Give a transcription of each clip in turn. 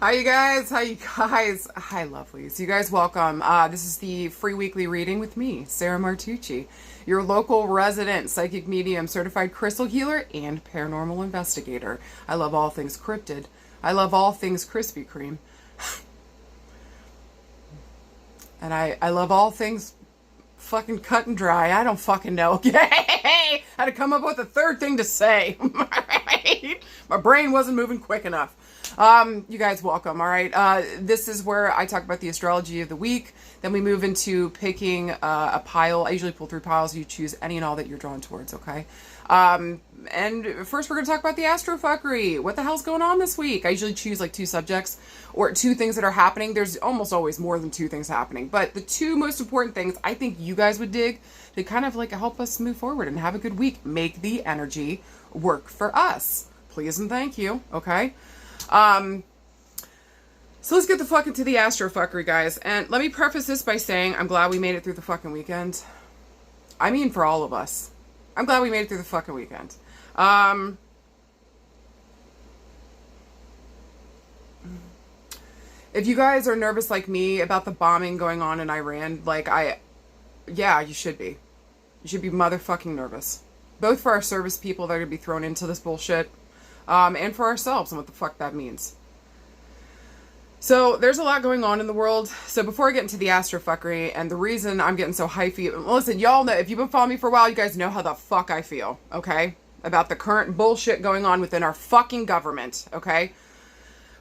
Hi, you guys. Hi, you guys. Hi, lovelies. You guys, welcome. This is the free weekly reading with me, Sarah Martucci, your local resident psychic medium, certified crystal healer, and paranormal investigator. I love all things cryptid. I love all things Krispy Kreme. And I love all things fucking cut and dry. I don't fucking know. I had to come up with a third thing to say. My brain wasn't moving quick enough. You guys, welcome. All right. This is where I talk about the astrology of the week. Then we move into picking a pile. I usually pull 3 piles. You choose any and all that you're drawn towards. Okay. And first we're going to talk about the astrofuckery. What the hell's going on this week? I usually choose like 2 subjects or 2 things that are happening. There's almost always more than 2 things happening, but the 2 most important things I think you guys would dig to kind of like help us move forward and have a good week. Make the energy work for us. Please and thank you. Okay. So let's get the fuck into the astrofuckery, guys. And let me preface this by saying I'm glad we made it through the fucking weekend. I mean, for all of us. I'm glad we made it through the fucking weekend. If you guys are nervous like me about the bombing going on in Iran, yeah, you should be. You should be motherfucking nervous. Both for our service people that are going to be thrown into this bullshit, and for ourselves and what the fuck that means. So there's a lot going on in the world. So before I get into the astrofuckery, and the reason I'm getting so hypey, listen, y'all know, if you've been following me for a while, you guys know how the fuck I feel, okay? About the current bullshit going on within our fucking government, okay?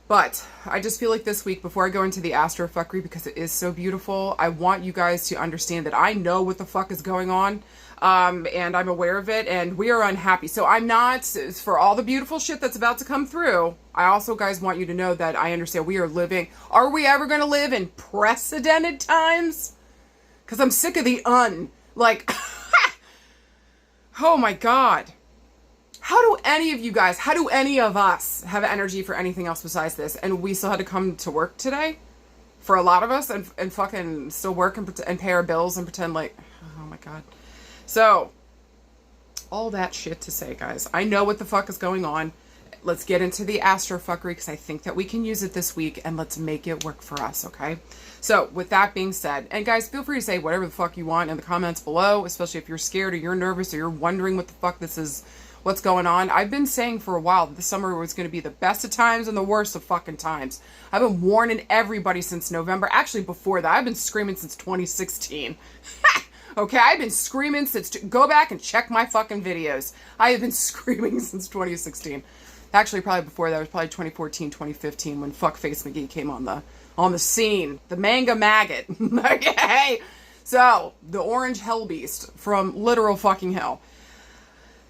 But I just feel like this week, before I go into the astrofuckery, because it is so beautiful, I want you guys to understand that I know what the fuck is going on. And I'm aware of it, and we are unhappy. So I'm not, for all the beautiful shit that's about to come through, I also, guys, want you to know that I understand we are living, are we ever going to live in precedented times? Because I'm sick of the oh my God. How do any of you guys, how do any of us have energy for anything else besides this? And we still had to come to work today? For a lot of us, and fucking still work and pay our bills and pretend like, oh my God. So, all that shit to say, guys. I know what the fuck is going on. Let's get into the astrofuckery because I think that we can use it this week, and let's make it work for us, okay? So, with that being said, and guys, feel free to say whatever the fuck you want in the comments below, especially if you're scared or you're nervous or you're wondering what the fuck this is, what's going on. I've been saying for a while that the summer was going to be the best of times and the worst of fucking times. I've been warning everybody since November. Actually, before that, I've been screaming since 2016. Okay, I've been screaming since, go back and check my fucking videos. I have been screaming since 2016. Actually, probably before that, it was probably 2014, 2015 when Fuckface McGee came on the scene. The manga maggot. Okay? So, the orange hell beast from literal fucking hell.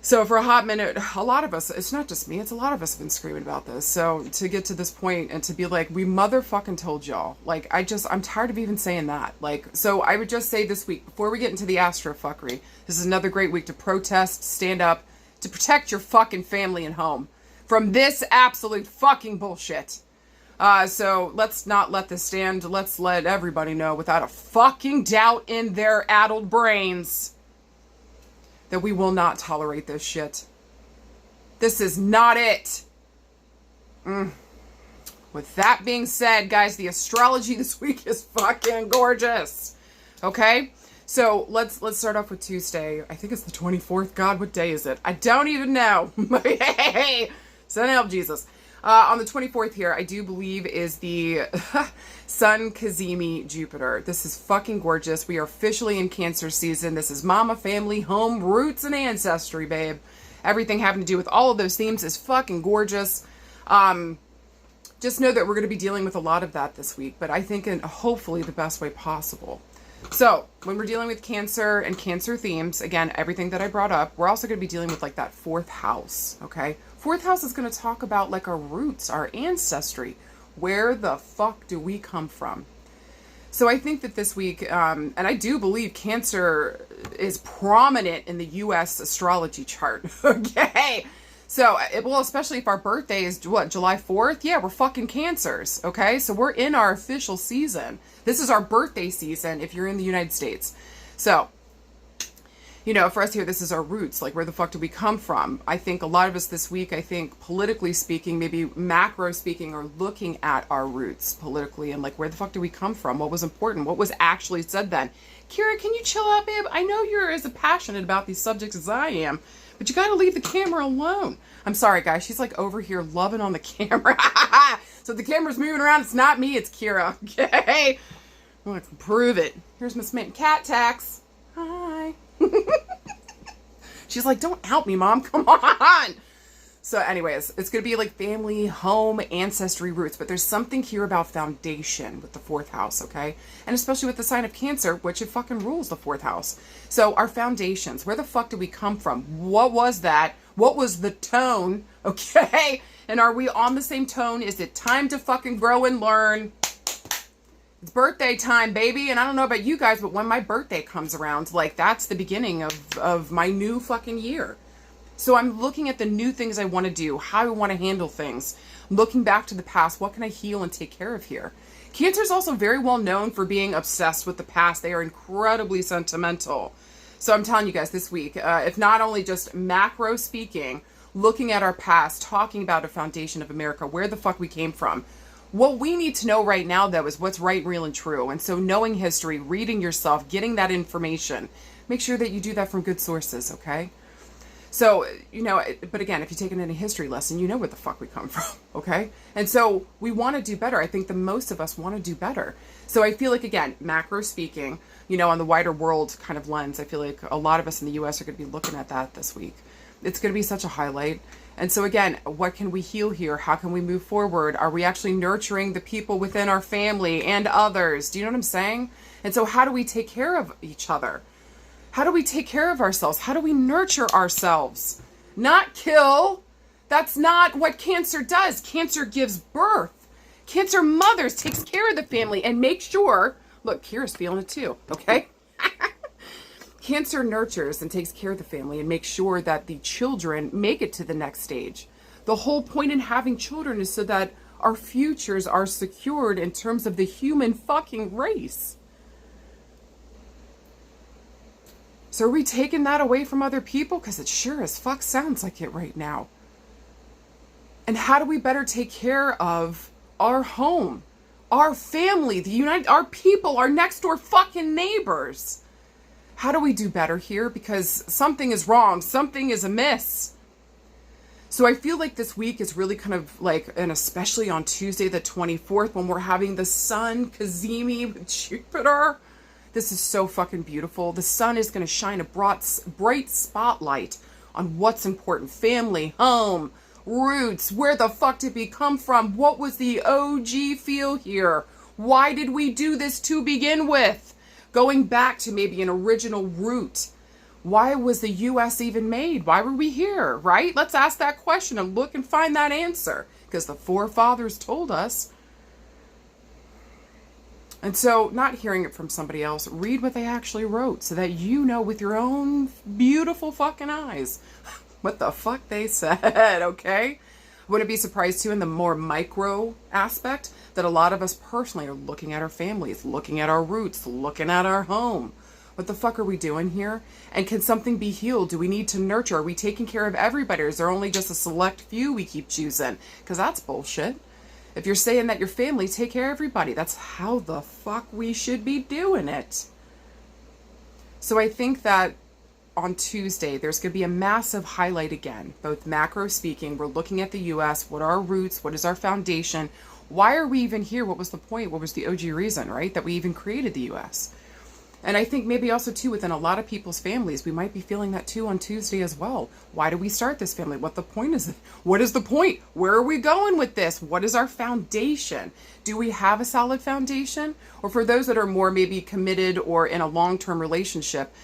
So for a hot minute, a lot of us, it's not just me, it's a lot of us have been screaming about this. So to get to this point and to be like, we motherfucking told y'all. Like, I'm tired of even saying that. Like, so I would just say this week, before we get into the astrofuckery, this is another great week to protest, stand up, to protect your fucking family and home from this absolute fucking bullshit. So let's not let this stand. Let's let everybody know without a fucking doubt in their addled brains that we will not tolerate this shit. This is not it. With that being said, guys, the astrology this week is fucking gorgeous. Okay? So let's start off with Tuesday. I think it's the 24th. God, what day is it? I don't even know. Hey, send help, Jesus. On the 24th here, I do believe is the Sun Cazimi Jupiter. This is fucking gorgeous. We are officially in Cancer season. This is mama, family, home, roots, and ancestry, babe. Everything having to do with all of those themes is fucking gorgeous. Just know that we're going to be dealing with a lot of that this week, but I think in hopefully the best way possible. So, when we're dealing with Cancer and Cancer themes, again, everything that I brought up, we're also going to be dealing with like that 4th house, okay? 4th house is going to talk about like our roots, our ancestry. Where the fuck do we come from? So I think that this week, and I do believe Cancer is prominent in the U.S. astrology chart, okay? So, well, especially if our birthday is, what, July 4th? Yeah, we're fucking Cancers, okay? So we're in our official season. This is our birthday season if you're in the United States. So, For us here, this is our roots. Like, where the fuck do we come from? I think a lot of us this week, I think politically speaking, maybe macro speaking, are looking at our roots politically and like, where the fuck do we come from? What was important? What was actually said then? Kira, can you chill out, babe? I know you're as passionate about these subjects as I am, but you gotta leave the camera alone. I'm sorry, guys. She's like over here loving on the camera. So if the camera's moving around, it's not me, it's Kira, okay? I'm gonna prove it. Here's Miss Mint. Cat tax. Hi. She's like, don't out me, Mom. Come on. So anyways, it's going to be like family, home, ancestry, roots. But there's something here about foundation with the 4th house, okay? And especially with the sign of Cancer, which it fucking rules the 4th house. So our foundations, where the fuck did we come from? What was that? What was the tone, okay? And are we on the same tone? Is it time to fucking grow and learn? It's birthday time, baby. And I don't know about you guys, but when my birthday comes around, like, that's the beginning of my new fucking year. So I'm looking at the new things I want to do, how I want to handle things. Looking back to the past, what can I heal and take care of here? Cancer is also very well known for being obsessed with the past. They are incredibly sentimental. So I'm telling you guys this week, if not only just macro speaking, looking at our past, talking about a foundation of America, where the fuck we came from. What we need to know right now, though, is what's right, real, and true. And so knowing history, reading yourself, getting that information, make sure that you do that from good sources, okay? So, but again, if you take any history lesson, you know where the fuck we come from, okay? And so we want to do better. I think the most of us want to do better. So I feel like, again, macro speaking, on the wider world kind of lens, I feel like a lot of us in the U.S. are going to be looking at that this week. It's going to be such a highlight. And so again, what can we heal here? How can we move forward? Are we actually nurturing the people within our family and others? Do you know what I'm saying? And so how do we take care of each other? How do we take care of ourselves? How do we nurture ourselves? Not kill. That's not what Cancer does. Cancer gives birth. Cancer mothers, takes care of the family and makes sure, look, Kira's feeling it too, okay? Cancer nurtures and takes care of the family and makes sure that the children make it to the next stage. The whole point in having children is so that our futures are secured in terms of the human fucking race. So are we taking that away from other people? Because it sure as fuck sounds like it right now. And how do we better take care of our home, our family, our people, our next door fucking neighbors? How do we do better here? Because something is wrong. Something is amiss. So I feel like this week is really kind of like, and especially on Tuesday the 24th, when we're having the Sun Cazimi with Jupiter. This is so fucking beautiful. The sun is going to shine a bright spotlight on what's important. Family, home, roots. Where the fuck did we come from? What was the OG feel here? Why did we do this to begin with? Going back to maybe an original root. Why was the U.S. even made? Why were we here, right? Let's ask that question and look and find that answer. Because the forefathers told us. And so, not hearing it from somebody else, read what they actually wrote so that you know with your own beautiful fucking eyes what the fuck they said, okay? Wouldn't be surprised too in the more micro aspect that a lot of us personally are looking at our families, looking at our roots, looking at our home. What the fuck are we doing here? And can something be healed? Do we need to nurture? Are we taking care of everybody? Or is there only just a select few we keep choosing? Because that's bullshit. If you're saying that your family, take care of everybody. That's how the fuck we should be doing it. So I think that on Tuesday, there's going to be a massive highlight again. Both macro speaking, we're looking at the U.S., what are our roots, what is our foundation, why are we even here, what was the point, what was the OG reason, right, that we even created the U.S. And I think maybe also too within a lot of people's families, we might be feeling that too on Tuesday as well. Why do we start this family? What the point is it? What is the point? Where are we going with this? What is our foundation? Do we have a solid foundation? Or for those that are more maybe committed or in a long-term relationship,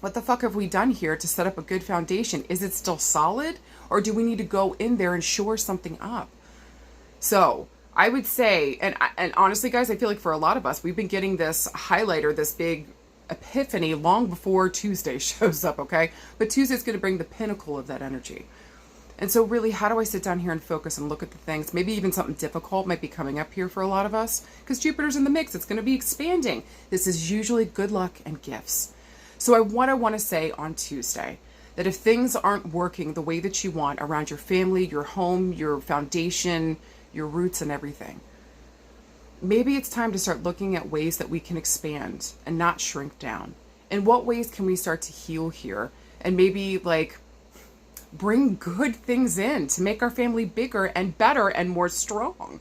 what the fuck have we done here to set up a good foundation? Is it still solid? Or do we need to go in there and shore something up? So I would say, and honestly, guys, I feel like for a lot of us, we've been getting this highlighter, this big epiphany long before Tuesday shows up, okay? But Tuesday's going to bring the pinnacle of that energy. And so really, how do I sit down here and focus and look at the things? Maybe even something difficult might be coming up here for a lot of us because Jupiter's in the mix. It's going to be expanding. This is usually good luck and gifts. So what I want to say on Tuesday, that if things aren't working the way that you want around your family, your home, your foundation, your roots and everything, maybe it's time to start looking at ways that we can expand and not shrink down. In what ways can we start to heal here and maybe like bring good things in to make our family bigger and better and more strong?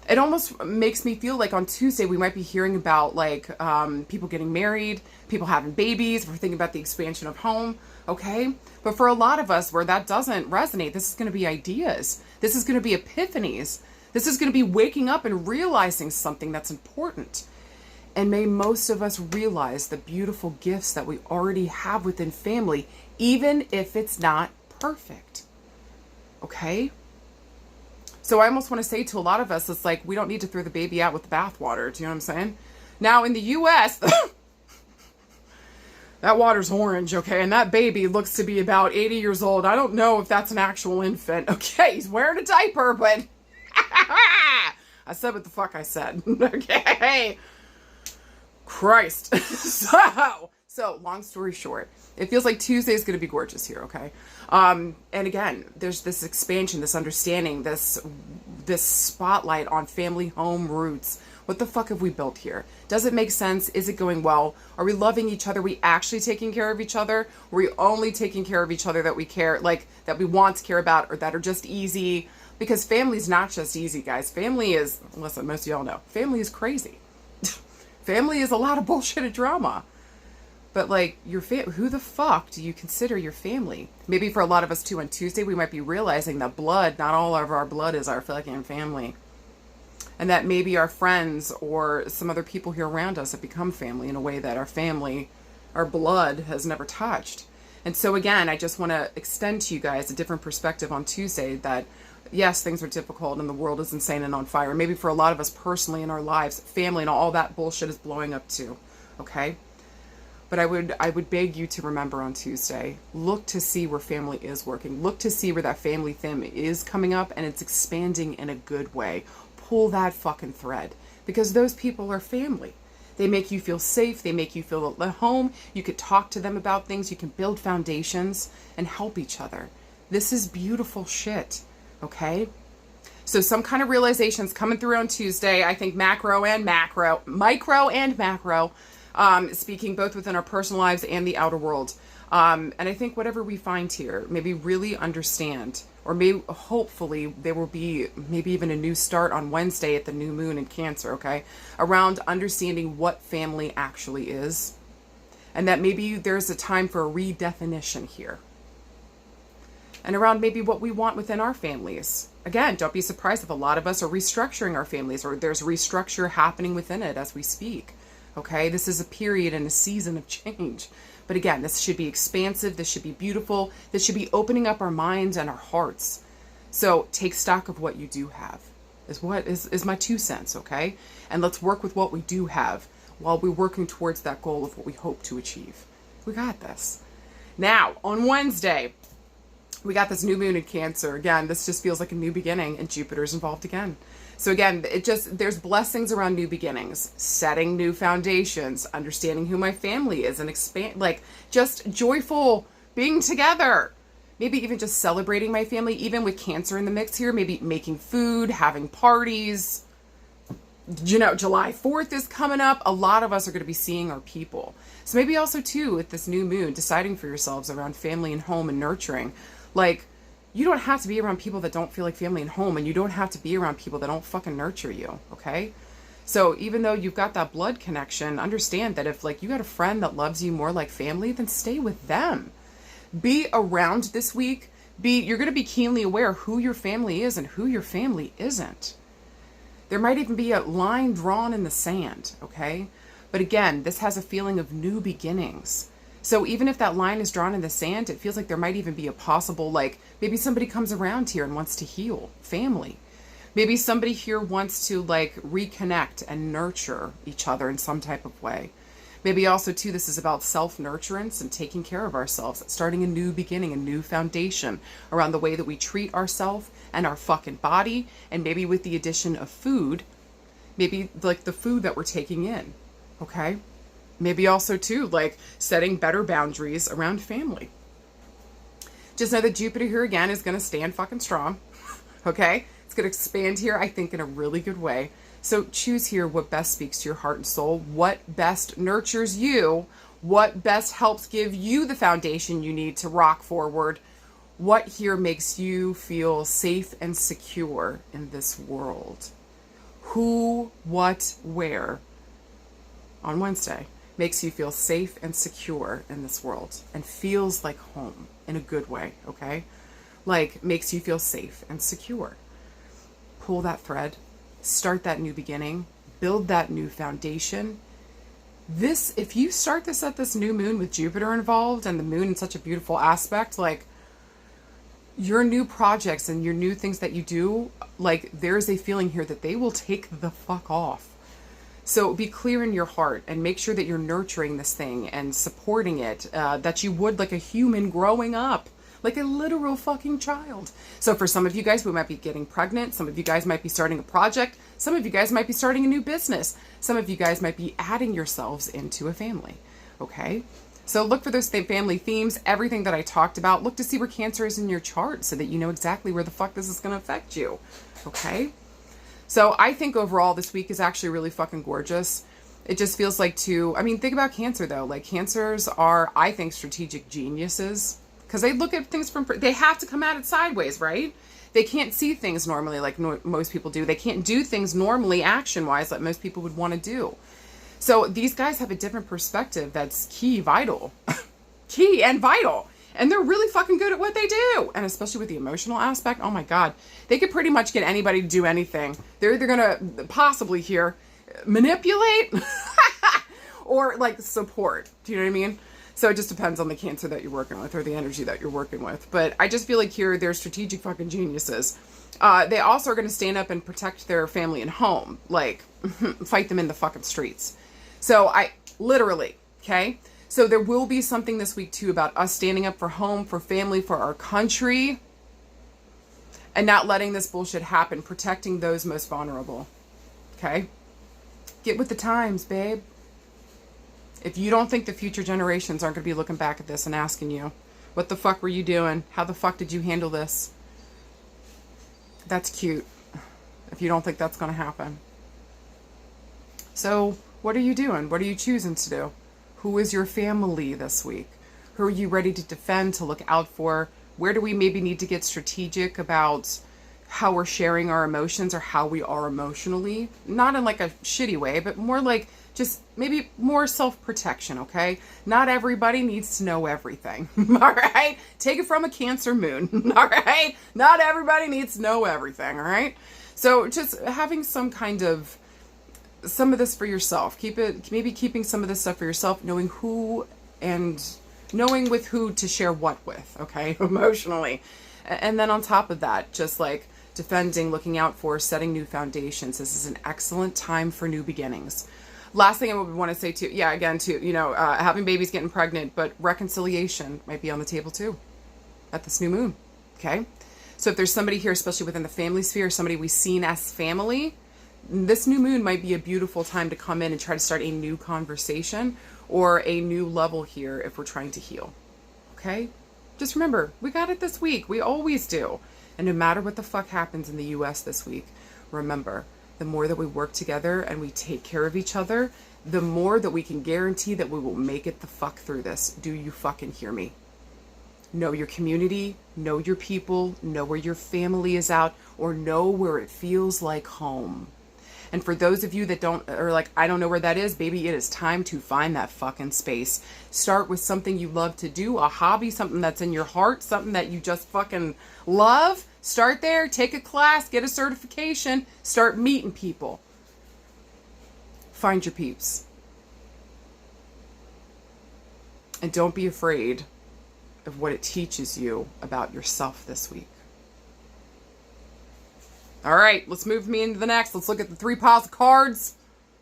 It almost makes me feel like on Tuesday we might be hearing about like people getting married, people having babies. We're thinking about the expansion of home, okay? But for a lot of us where that doesn't resonate, this is going to be ideas. This is going to be epiphanies. This is going to be waking up and realizing something that's important. And may most of us realize the beautiful gifts that we already have within family, even if it's not perfect, okay? So I almost want to say to a lot of us, it's like, we don't need to throw the baby out with the bathwater. Do you know what I'm saying? Now in the US, that water's orange, okay? And that baby looks to be about 80 years old. I don't know if that's an actual infant. Okay, he's wearing a diaper, but I said what the fuck I said. Okay. Christ. So long story short, it feels like Tuesday is going to be gorgeous here, okay? And again, there's this expansion, this understanding, this spotlight on family home roots. What the fuck have we built here? Does it make sense? Is it going well? Are we loving each other? Are we actually taking care of each other? Are we only taking care of each other that we care, like that we want to care about, or that are just easy? Because family's not just easy, guys. Family is, listen, most of y'all know, family is crazy. Family is a lot of bullshit and drama. But like who the fuck do you consider your family? Maybe for a lot of us too on Tuesday, we might be realizing that blood, not all of our blood is our fucking family. And that maybe our friends or some other people here around us have become family in a way that our family, our blood has never touched. And so again, I just want to extend to you guys a different perspective on Tuesday that yes, things are difficult and the world is insane and on fire. Maybe for a lot of us personally in our lives, family and all that bullshit is blowing up too. Okay? But I would beg you to remember on Tuesday, look to see where family is working. Look to see where that family theme is coming up and it's expanding in a good way. Pull that fucking thread because those people are family. They make you feel safe. They make you feel at home. You could talk to them about things. You can build foundations and help each other. This is beautiful shit. Okay? So some kind of realizations coming through on Tuesday. I think micro and macro, speaking both within our personal lives and the outer world. And I think whatever we find here, maybe really understand, or maybe hopefully there will be maybe even a new start on Wednesday at the new moon in Cancer, okay? Around understanding what family actually is. And that maybe there's a time for a redefinition here. And around maybe what we want within our families. Again, don't be surprised if a lot of us are restructuring our families or there's restructure happening within it as we speak. Okay, this is a period and a season of change. But again, this should be expansive. This should be beautiful. This should be opening up our minds and our hearts. So take stock of what you do have is my 2 cents, okay? And let's work with what we do have while we're working towards that goal of what we hope to achieve. We got this. Now, on Wednesday, we got this new moon in Cancer. Again, this just feels like a new beginning and Jupiter's involved again. So again, there's blessings around new beginnings, setting new foundations, understanding who my family is and just joyful being together. Maybe even just celebrating my family, even with Cancer in the mix here, maybe making food, having parties. You know, July 4th is coming up. A lot of us are going to be seeing our people. So maybe also too, with this new moon, deciding for yourselves around family and home and nurturing. Like, you don't have to be around people that don't feel like family and home, and you don't have to be around people that don't fucking nurture you, okay? So even though you've got that blood connection, understand that if like you got a friend that loves you more like family, then stay with them. Be around this week. You're going to be keenly aware who your family is and who your family isn't. There might even be a line drawn in the sand, okay? But again, this has a feeling of new beginnings. So even if that line is drawn in the sand, it feels like there might even be a possible, like, maybe somebody comes around here and wants to heal family. Maybe somebody here wants to, like, reconnect and nurture each other in some type of way. Maybe also, too, this is about self-nurturance and taking care of ourselves, starting a new beginning, a new foundation around the way that we treat ourselves and our fucking body, and maybe with the addition of food, maybe, like, the food that we're taking in, okay? Maybe also too, like setting better boundaries around family. Just know that Jupiter here again is going to stand fucking strong. Okay? It's going to expand here, I think, in a really good way. So choose here what best speaks to your heart and soul, what best nurtures you, what best helps give you the foundation you need to rock forward, what here makes you feel safe and secure in this world. Who, what, where on Wednesday makes you feel safe and secure in this world and feels like home in a good way, okay? Like makes you feel safe and secure. Pull that thread, start that new beginning, build that new foundation. This, if you start this at this new moon with Jupiter involved and the moon in such a beautiful aspect, like your new projects and your new things that you do, like there's a feeling here that they will take the fuck off. So be clear in your heart and make sure that you're nurturing this thing and supporting it, that you would like a human growing up, like a literal fucking child. So for some of you guys, we might be getting pregnant. Some of you guys might be starting a project. Some of you guys might be starting a new business. Some of you guys might be adding yourselves into a family. Okay? So look for those family themes, everything that I talked about. Look to see where Cancer is in your chart so that you know exactly where the fuck this is going to affect you. Okay? So I think overall this week is actually really fucking gorgeous. It just feels like think about Cancer though. Like Cancers are, I think, strategic geniuses because they look at things they have to come at it sideways, right? They can't see things normally like most people do. They can't do things normally action-wise like most people would want to do. So these guys have a different perspective that's key and vital. And they're really fucking good at what they do. And especially with the emotional aspect, oh my God. They could pretty much get anybody to do anything. They're either going to possibly here manipulate or like support. Do you know what I mean? So it just depends on the Cancer that you're working with or the energy that you're working with. But I just feel like here they're strategic fucking geniuses. They also are going to stand up and protect their family and home. Like, fight them in the fucking streets. So literally, okay? So there will be something this week too about us standing up for home, for family, for our country, and not letting this bullshit happen, protecting those most vulnerable. Okay? Get with the times, babe. If you don't think the future generations aren't going to be looking back at this and asking you, what the fuck were you doing? How the fuck did you handle this? That's cute. If you don't think that's going to happen. So what are you doing? What are you choosing to do? Who is your family this week? Who are you ready to defend, to look out for? Where do we maybe need to get strategic about how we're sharing our emotions or how we are emotionally? Not in like a shitty way, but more like just maybe more self-protection, okay? Not everybody needs to know everything, all right? Take it from a Cancer moon, all right? Not everybody needs to know everything, all right? So just having some of this for yourself. Keeping some of this stuff for yourself, knowing who and knowing with who to share what with, okay? Emotionally. And then on top of that, just like defending, looking out for, setting new foundations. This is an excellent time for new beginnings. Last thing I would want to say too, having babies, getting pregnant, but reconciliation might be on the table too at this new moon, okay? So if there's somebody here, especially within the family sphere, somebody we've seen as family, this new moon might be a beautiful time to come in and try to start a new conversation or a new level here if we're trying to heal, okay? Just remember, we got it this week. We always do. And no matter what the fuck happens in the US this week, remember, the more that we work together and we take care of each other, the more that we can guarantee that we will make it the fuck through this. Do you fucking hear me? Know your community, know your people, know where your family is out, or know where it feels like home. And for those of you that are like, I don't know where that is, baby, it is time to find that fucking space. Start with something you love to do, a hobby, something that's in your heart, something that you just fucking love. Start there, take a class, get a certification, start meeting people. Find your peeps. And don't be afraid of what it teaches you about yourself this week. All right, let's move me into the next. Let's look at the 3 piles of cards.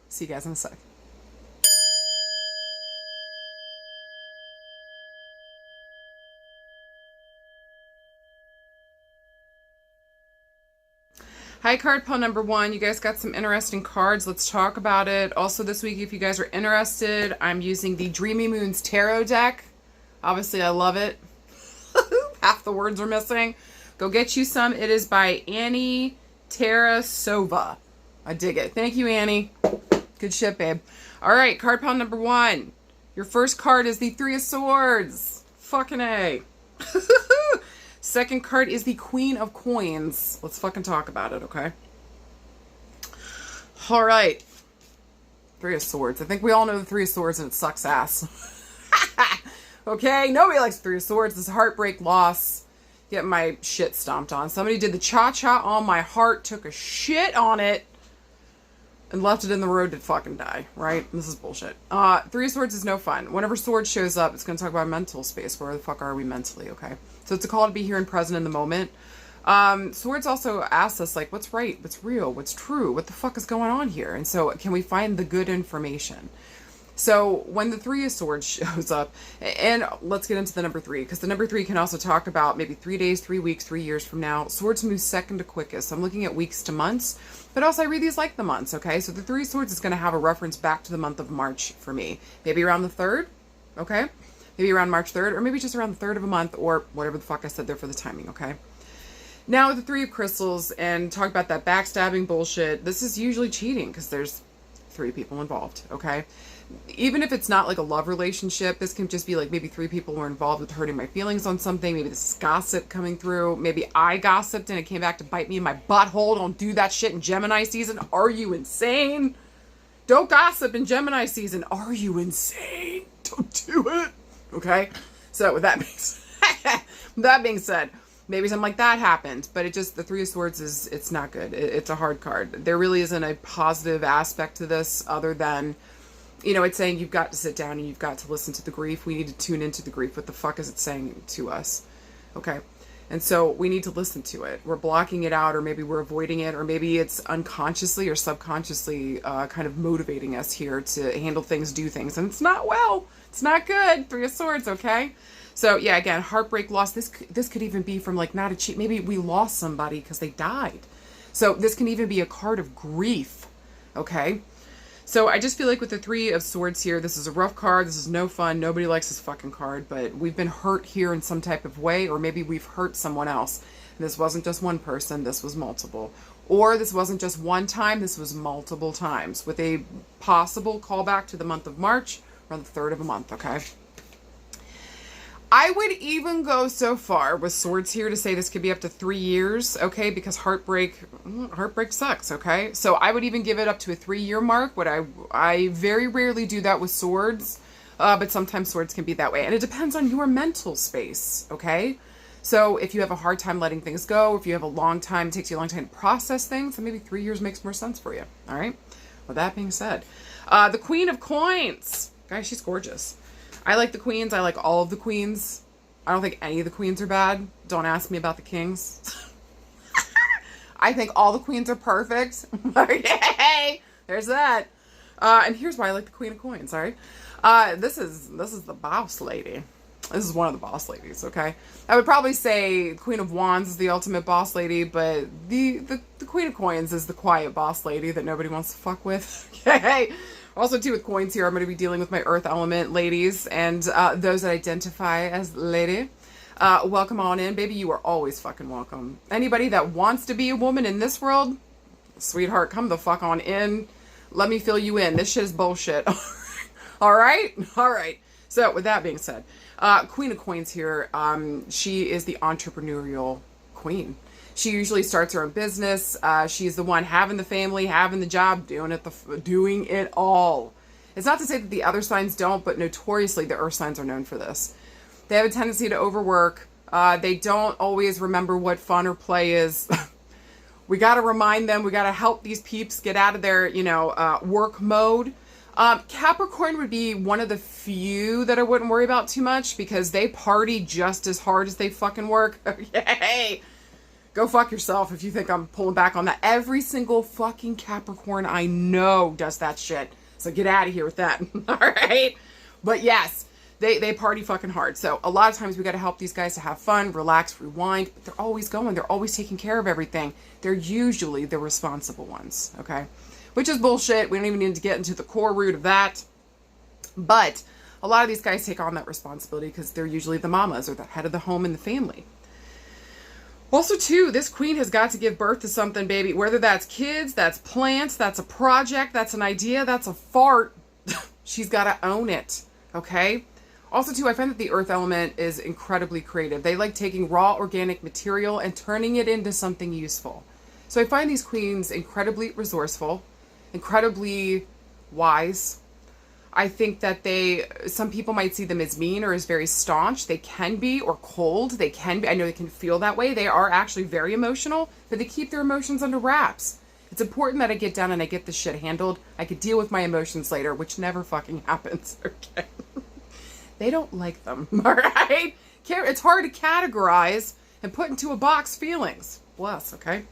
See you guys in a sec. Hi, card pile number 1. You guys got some interesting cards. Let's talk about it. Also this week, if you guys are interested, I'm using the Dreamy Moons Tarot deck. Obviously, I love it. Half the words are missing. Go get you some. It is by Annie Tarasova. I dig it. Thank you, Annie. Good shit, babe. All right, card pile number 1. Your first card is the 3 of Swords. Fucking A. Second card is the Queen of Coins. Let's fucking talk about it, okay? All right. 3 of Swords. I think we all know the 3 of Swords and it sucks ass. Okay? Nobody likes 3 of Swords. This is heartbreak, loss. Get my shit stomped on. Somebody did the cha-cha on my heart, took a shit on it, and left it in the road to fucking die, right? This is bullshit. 3 of Swords is no fun. Whenever Swords shows up, it's going to talk about mental space. Where the fuck are we mentally, okay? So it's a call to be here and present in the moment. Swords also asks us, like, what's right? What's real? What's true? What the fuck is going on here? And so can we find the good information? So when the 3 of Swords shows up, and let's get into the number 3, because the number 3 can also talk about maybe 3 days, 3 weeks, 3 years from now. Swords moves second to quickest. So I'm looking at weeks to months, but also I read these like the months, okay? So the 3 of Swords is going to have a reference back to the month of March for me. Maybe around the 3rd, okay? Maybe around March 3rd, or maybe just around the 3rd of a month, or whatever the fuck I said there for the timing, okay? Now with the 3 of Crystals, and talk about that backstabbing bullshit, this is usually cheating, because there's 3 people involved, okay? Even if it's not like a love relationship, this can just be like maybe 3 people were involved with hurting my feelings on something. Maybe this is gossip coming through. Maybe I gossiped and it came back to bite me in my butthole. Don't do that shit in Gemini season. Are you insane? Don't gossip in Gemini season. Are you insane? Don't do it. Okay? So with that being said, maybe something like that happened, but it just, the 3 of Swords is, it's not good. It's a hard card. There really isn't a positive aspect to this other than, you know, it's saying you've got to sit down and you've got to listen to the grief. We need to tune into the grief. What the fuck is it saying to us? Okay. And so we need to listen to it. We're blocking it out, or maybe we're avoiding it, or maybe it's unconsciously or subconsciously kind of motivating us here to handle things, do things. And it's not well. It's not good. 3 of Swords, okay? So yeah, again, heartbreak, loss. This could even be from like not a cheat. Maybe we lost somebody because they died. So this can even be a card of grief, okay? So I just feel like with the 3 of Swords here, this is a rough card. This is no fun. Nobody likes this fucking card, but we've been hurt here in some type of way, or maybe we've hurt someone else. And this wasn't just one person. This was multiple. Or this wasn't just one time. This was multiple times with a possible callback to the month of March, around the 3rd of a month, okay? I would even go so far with Swords here to say this could be up to 3 years, okay? Because heartbreak sucks, okay? So I would even give it up to a 3-year mark. But I very rarely do that with Swords, but sometimes Swords can be that way. And it depends on your mental space, okay? So if you have a hard time letting things go, if you have a long time, it takes you a long time to process things, then maybe 3 years makes more sense for you, all right? With that being said, the Queen of Coins. Guys, she's gorgeous. I like the queens. I like all of the queens. I don't think any of the queens are bad. Don't ask me about the kings. I think all the queens are perfect. Okay, there's that. And here's why I like the Queen of Coins, all right? This is the boss lady. This is one of the boss ladies, okay? I would probably say Queen of Wands is the ultimate boss lady, but the Queen of Coins is the quiet boss lady that nobody wants to fuck with, okay? Also, too, with coins here, I'm going to be dealing with my earth element ladies and those that identify as lady. Welcome on in. Baby, you are always fucking welcome. Anybody that wants to be a woman in this world, sweetheart, come the fuck on in. Let me fill you in. This shit is bullshit. All right? All right. So, with that being said, Queen of Coins here, she is the entrepreneurial queen. She usually starts her own business. She's the one having the family, having the job, doing it all. It's not to say that the other signs don't, but notoriously the earth signs are known for this. They have a tendency to overwork. They don't always remember what fun or play is. We got to remind them. We got to help these peeps get out of their, work mode. Capricorn would be one of the few that I wouldn't worry about too much because they party just as hard as they fucking work. Yay! Go fuck yourself if you think I'm pulling back on that. Every single fucking Capricorn I know does that shit. So get out of here with that. All right? But yes, They party fucking hard. So a lot of times we got to help these guys to have fun, relax, rewind. But they're always going. They're always taking care of everything. They're usually the responsible ones, okay? Which is bullshit. We don't even need to get into the core root of that. But a lot of these guys take on that responsibility because they're usually the mamas or the head of the home and the family. Also, too, this queen has got to give birth to something, baby. Whether that's kids, that's plants, that's a project, that's an idea, that's a fart. She's got to own it, okay? Also, too, I find that the earth element is incredibly creative. They like taking raw organic material and turning it into something useful. So I find these queens incredibly resourceful, incredibly wise. I think that some people might see them as mean or as very staunch. They can be, or cold. They can be. I know they can feel that way. They are actually very emotional, but they keep their emotions under wraps. It's important that I get down and I get this shit handled. I could deal with my emotions later, which never fucking happens, okay? They don't like them, all right? It's hard to categorize and put into a box feelings. Bless, okay?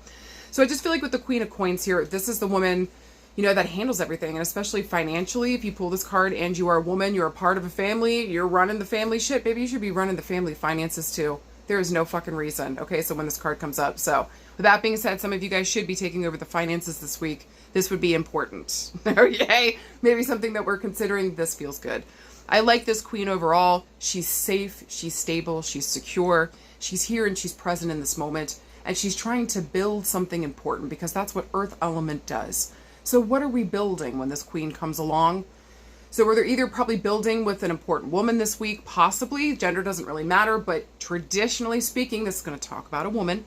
So I just feel like with the Queen of Coins here, this is the woman, you know, that handles everything. And especially financially, if you pull this card and you are a woman, you're a part of a family, you're running the family shit, baby, you should be running the family finances too. There is no fucking reason, okay? So when this card comes up. So with that being said, some of you guys should be taking over the finances this week. This would be important, okay? Maybe something that we're considering. This feels good. I like this queen overall. She's safe, she's stable, she's secure. She's here and she's present in this moment. And she's trying to build something important because that's what earth element does. So what are we building when this queen comes along? So we're either probably building with an important woman this week, possibly. Gender doesn't really matter, but traditionally speaking, this is going to talk about a woman.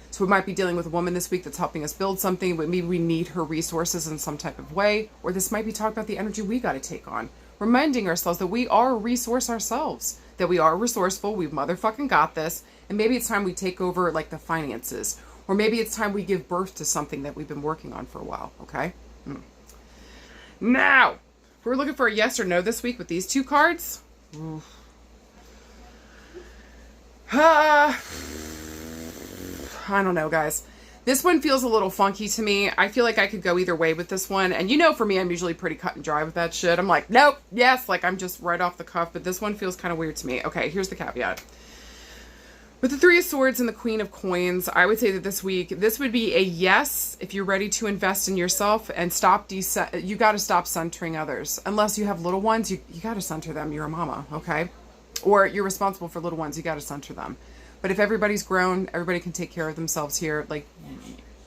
So we might be dealing with a woman this week that's helping us build something, but maybe we need her resources in some type of way. Or this might be talking about the energy we got to take on. Reminding ourselves that we are a resource ourselves, that we are resourceful, we've motherfucking got this, and maybe it's time we take over like the finances, or maybe it's time we give birth to something that we've been working on for a while, okay? Now, if we're looking for a yes or no this week with these two cards, I don't know, guys. This one feels a little funky to me. I feel like I could go either way with this one. And you know, for me, I'm usually pretty cut and dry with that shit. I'm like, nope, yes, like I'm just right off the cuff. But this one feels kind of weird to me. Okay, here's the caveat. With the Three of Swords and the Queen of Coins, I would say that this week, this would be a yes if you're ready to invest in yourself and stop, you got to stop centering others. Unless you have little ones, you got to center them. You're a mama, okay? Or you're responsible for little ones, you got to center them. But if everybody's grown, everybody can take care of themselves here. Like,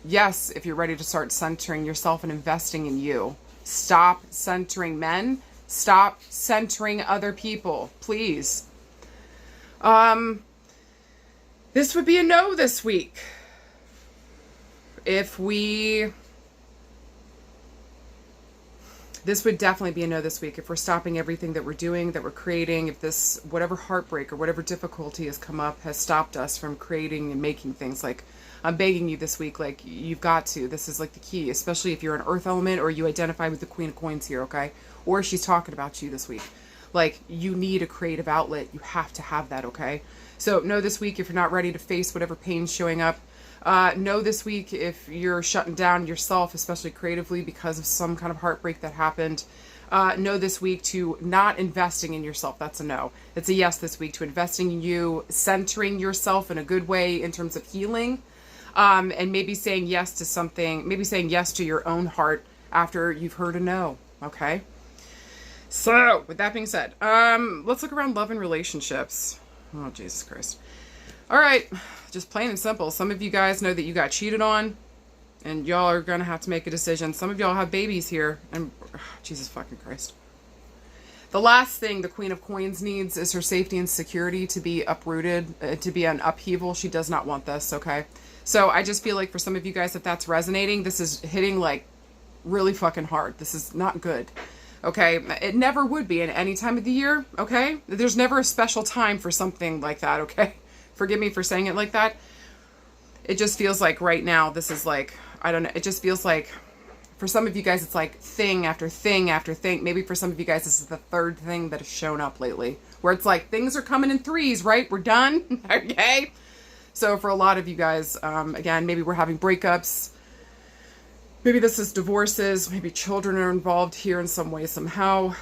yes, if you're ready to start centering yourself and investing in you. Stop centering men. Stop centering other people, please. This would be a no this week. This would definitely be a no this week if we're stopping everything that we're doing, that we're creating, if this, whatever heartbreak or whatever difficulty has come up has stopped us from creating and making things. Like, I'm begging you this week, like, you've got to. This is like the key, especially if you're an earth element or you identify with the Queen of Coins here, okay? Or she's talking about you this week. Like, you need a creative outlet. You have to have that, okay? So, no this week if you're not ready to face whatever pain's showing up. No this week if you're shutting down yourself, especially creatively, because of some kind of heartbreak that happened. No this week to not investing in yourself. That's a no. It's a yes this week to investing in you, centering yourself in a good way in terms of healing, and maybe saying yes to something, maybe saying yes to your own heart after you've heard a no, okay? So, with that being said, let's look around love and relationships. Oh, Jesus Christ. All right, just plain and simple. Some of you guys know that you got cheated on, and y'all are going to have to make a decision. Some of y'all have babies here, and Jesus fucking Christ. The last thing the Queen of Coins needs is her safety and security to be uprooted, to be an upheaval. She does not want this, okay? So I just feel like for some of you guys, if that's resonating, this is hitting like really fucking hard. This is not good. Okay, it never would be in any time of the year, okay? There's never a special time for something like that, okay? Forgive me for saying it like that. It just feels like right now, this is like, I don't know, it just feels like, for some of you guys, it's like thing after thing after thing. Maybe for some of you guys, this is the third thing that has shown up lately, where it's like, things are coming in threes, right? We're done, okay? So for a lot of you guys, again, maybe we're having breakups. Maybe this is divorces. Maybe children are involved here in some way, somehow.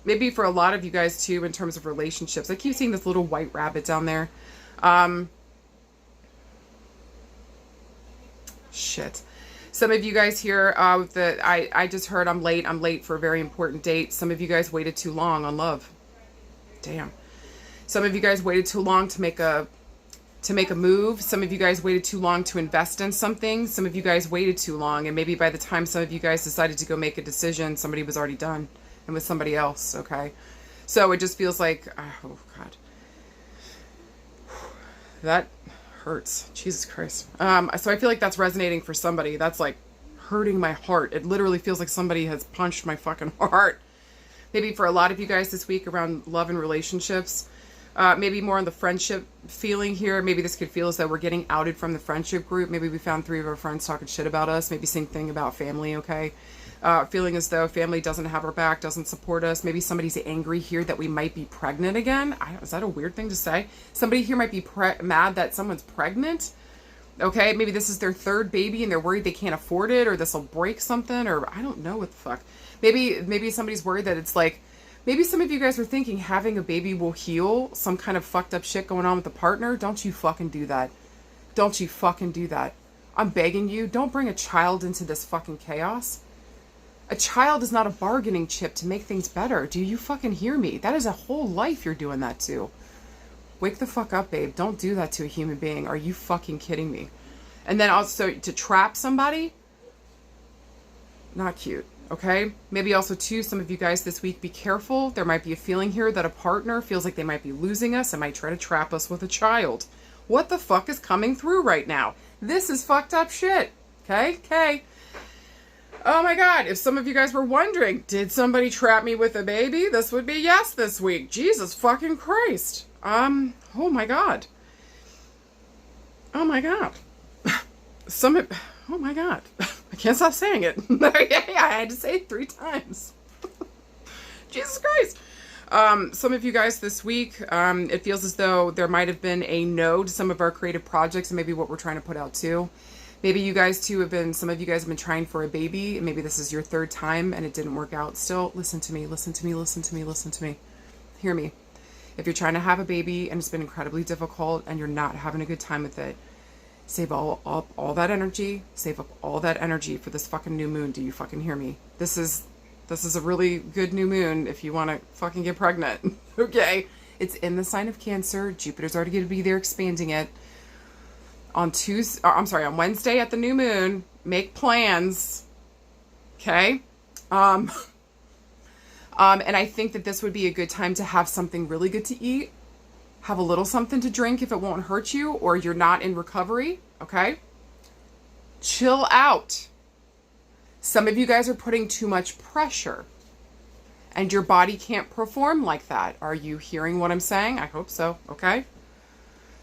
Maybe for a lot of you guys too, in terms of relationships. I keep seeing this little white rabbit down there. Shit. Some of you guys here, I just heard I'm late for a very important date. Some of you guys waited too long on love. Damn. Some of you guys waited too long to make a move. Some of you guys waited too long to invest in something. Some of you guys waited too long, and maybe by the time some of you guys decided to go make a decision, somebody was already done and with somebody else, okay? So it just feels like, oh God. That hurts. Jesus Christ. So I feel like that's resonating for somebody. That's like hurting my heart. It literally feels like somebody has punched my fucking heart. Maybe for a lot of you guys this week around love and relationships, maybe more on the friendship feeling here. Maybe this could feel as though we're getting outed from the friendship group. Maybe we found 3 of our friends talking shit about us. Maybe same thing about family, okay? Feeling as though family doesn't have our back, doesn't support us. Maybe somebody's angry here that we might be pregnant again. Is that a weird thing to say? Somebody here might be mad that someone's pregnant. Okay, maybe this is their 3rd baby and they're worried they can't afford it, or this will break something, or I don't know what the fuck. Maybe somebody's worried that it's like, maybe some of you guys are thinking having a baby will heal some kind of fucked up shit going on with the partner. Don't you fucking do that. Don't you fucking do that. I'm begging you, don't bring a child into this fucking chaos. A child is not a bargaining chip to make things better. Do you fucking hear me? That is a whole life you're doing that to. Wake the fuck up, babe. Don't do that to a human being. Are you fucking kidding me? And then also to trap somebody, not cute, okay? Maybe also too, some of you guys this week, be careful. There might be a feeling here that a partner feels like they might be losing us and might try to trap us with a child. What the fuck is coming through right now? This is fucked up shit, okay? Okay. Oh my God, if some of you guys were wondering, did somebody trap me with a baby? This would be yes this week. Jesus fucking Christ. Oh my God. Oh my God. Oh my God. I can't stop saying it. I had to say it 3 times. Jesus Christ. Some of you guys this week, it feels as though there might have been a no to some of our creative projects and maybe what we're trying to put out too. Maybe you guys too some of you guys have been trying for a baby, and maybe this is your 3rd time and it didn't work out still. Listen to me, listen to me, listen to me, listen to me. Hear me. If you're trying to have a baby and it's been incredibly difficult and you're not having a good time with it, save all that energy, save up all that energy for this fucking new moon. Do you fucking hear me? This is a really good new moon if you want to fucking get pregnant. Okay? It's in the sign of Cancer. Jupiter's already going to be there expanding it. On Wednesday at the new moon, make plans. Okay? And I think that this would be a good time to have something really good to eat. Have a little something to drink if it won't hurt you or you're not in recovery. Okay? Chill out. Some of you guys are putting too much pressure and your body can't perform like that. Are you hearing what I'm saying? I hope so. Okay?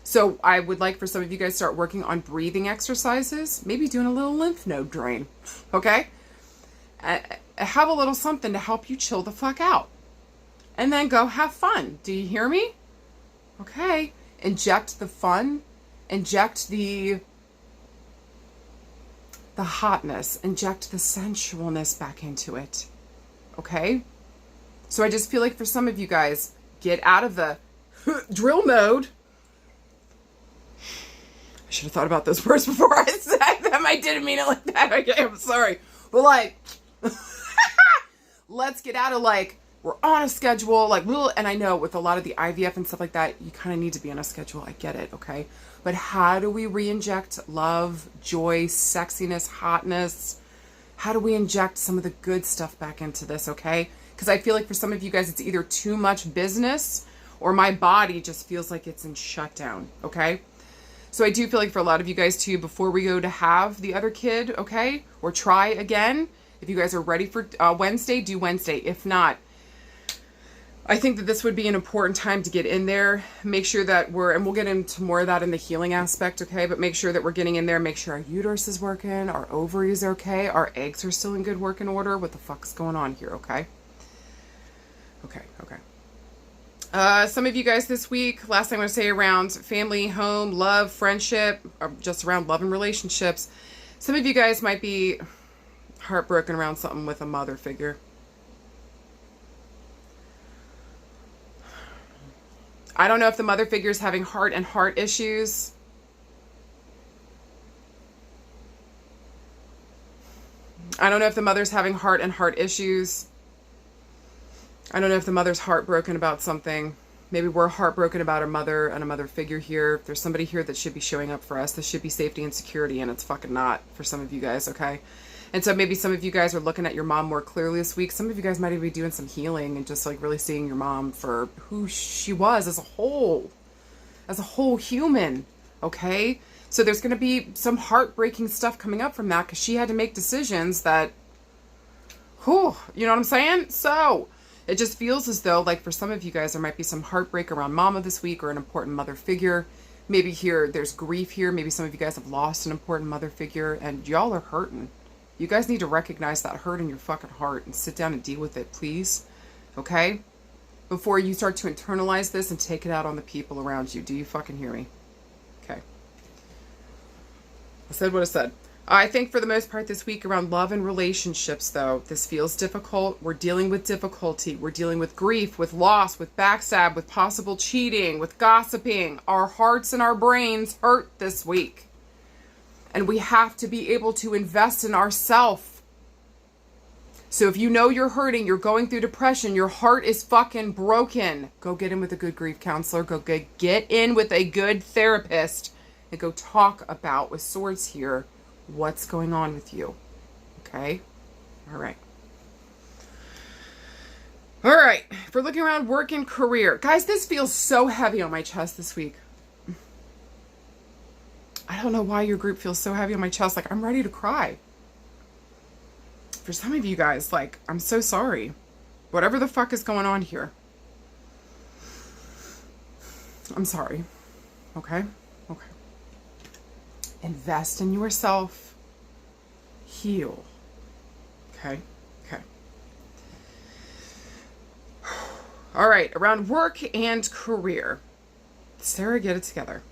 So I would like for some of you guys to start working on breathing exercises, maybe doing a little lymph node drain, okay? Have a little something to help you chill the fuck out. And then go have fun. Do you hear me? Okay. Inject the fun. Inject the hotness. Inject the sensualness back into it. Okay? So I just feel like for some of you guys, get out of the drill mode. I should have thought about those words before I said them. I didn't mean it like that. Okay, I'm sorry. But like, let's get out of like, we're on a schedule. Like, and I know with a lot of the IVF and stuff like that, you kind of need to be on a schedule. I get it, okay? But how do we re-inject love, joy, sexiness, hotness? How do we inject some of the good stuff back into this, okay? Because I feel like for some of you guys, it's either too much business or my body just feels like it's in shutdown, okay? So I do feel like for a lot of you guys too, before we go to have the other kid, okay, or try again, if you guys are ready for Wednesday, do Wednesday. If not, I think that this would be an important time to get in there. Make sure that and we'll get into more of that in the healing aspect, okay, but make sure that we're getting in there, make sure our uterus is working, our ovaries are okay, our eggs are still in good working order. What the fuck's going on here, okay? Okay. Some of you guys this week, last thing I'm going to say around family, home, love, friendship, or just around love and relationships. Some of you guys might be heartbroken around something with a mother figure. I don't know if the mother figure is having heart issues. I don't know if the mother's having heart issues. I don't know if the mother's heartbroken about something. Maybe we're heartbroken about our mother and a mother figure here. There's somebody here that should be showing up for us. This should be safety and security, and it's fucking not for some of you guys, okay? And so maybe some of you guys are looking at your mom more clearly this week. Some of you guys might even be doing some healing and just like really seeing your mom for who she was as a whole human, okay? So there's going to be some heartbreaking stuff coming up from that because she had to make decisions that, whew, you know what I'm saying? So it just feels as though, like, for some of you guys, there might be some heartbreak around mama this week or an important mother figure. Maybe here, there's grief here. Maybe some of you guys have lost an important mother figure, and y'all are hurting. You guys need to recognize that hurt in your fucking heart and sit down and deal with it, please. Okay? Before you start to internalize this and take it out on the people around you. Do you fucking hear me? Okay. I said what I said. I think for the most part this week around love and relationships, though, this feels difficult. We're dealing with difficulty. We're dealing with grief, with loss, with backstab, with possible cheating, with gossiping. Our hearts and our brains hurt this week. And we have to be able to invest in ourselves. So if you know you're hurting, you're going through depression, your heart is fucking broken, go get in with a good grief counselor. Go get in with a good therapist and go talk about, with swords here, what's going on with you. Okay? All right. All right. If we're looking around work and career. Guys, this feels so heavy on my chest this week. I don't know why your group feels so heavy on my chest. Like, I'm ready to cry. For some of you guys, like, I'm so sorry. Whatever the fuck is going on here. I'm sorry. Okay? Okay. Invest in yourself. Heal. Okay? Okay. All right. Around work and career. Sarah, get it together.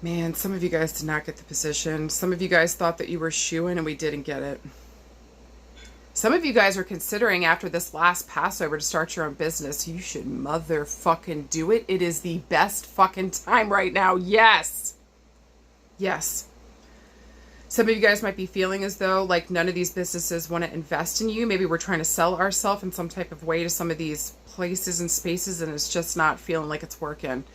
Man, some of you guys did not get the position. Some of you guys thought that you were shoo-in and we didn't get it. Some of you guys are considering after this last Passover to start your own business. You should motherfucking do it. It is the best fucking time right now. Yes. Yes. Some of you guys might be feeling as though like none of these businesses want to invest in you. Maybe we're trying to sell ourselves in some type of way to some of these places and spaces and it's just not feeling like it's working.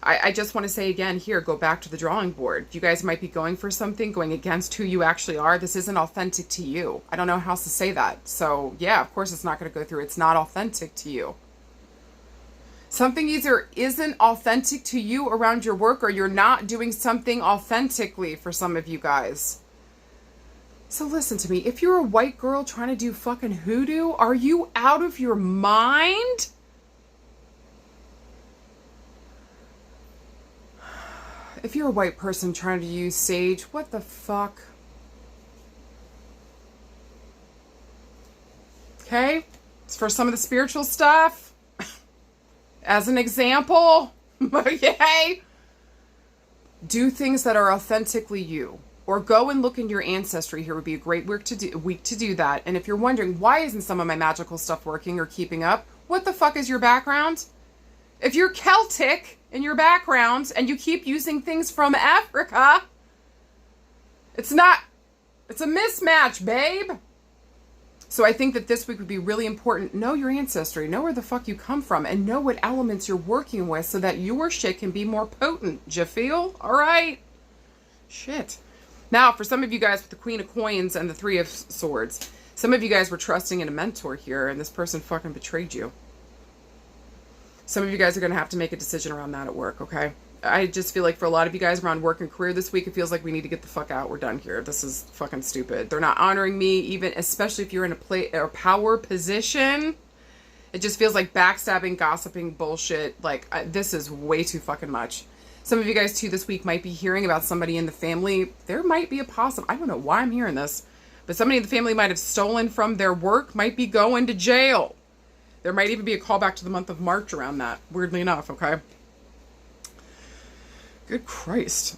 I just want to say again here, go back to the drawing board. You guys might be going for something, going against who you actually are. This isn't authentic to you. I don't know how else to say that. So yeah, of course it's not going to go through. It's not authentic to you. Something either isn't authentic to you around your work or you're not doing something authentically for some of you guys. So listen to me. If you're a white girl trying to do fucking hoodoo, are you out of your mind? If you're a white person trying to use sage, what the fuck? Okay? It's for some of the spiritual stuff. As an example. Okay? Do things that are authentically you. Or go and look in your ancestry here would be a great week to do that. And if you're wondering, why isn't some of my magical stuff working or keeping up? What the fuck is your background? If you're Celtic in your background and you keep using things from Africa, it's a mismatch, babe. So I think that this week would be really important. Know your ancestry, know where the fuck you come from, and know what elements you're working with so that your shit can be more potent. Do you feel? All right. Shit. Now, for some of you guys with the Queen of Coins and the Three of Swords, some of you guys were trusting in a mentor here, and this person fucking betrayed you. Some of you guys are going to have to make a decision around that at work, okay? I just feel like for a lot of you guys around work and career this week, it feels like we need to get the fuck out. We're done here. This is fucking stupid. They're not honoring me, even, especially if you're in a power position. It just feels like backstabbing, gossiping, bullshit. Like, this is way too fucking much. Some of you guys, too, this week might be hearing about somebody in the family. There might be a I don't know why I'm hearing this, but somebody in the family might have stolen from their work, might be going to jail. There might even be a callback to the month of March around that, weirdly enough, okay? Good Christ.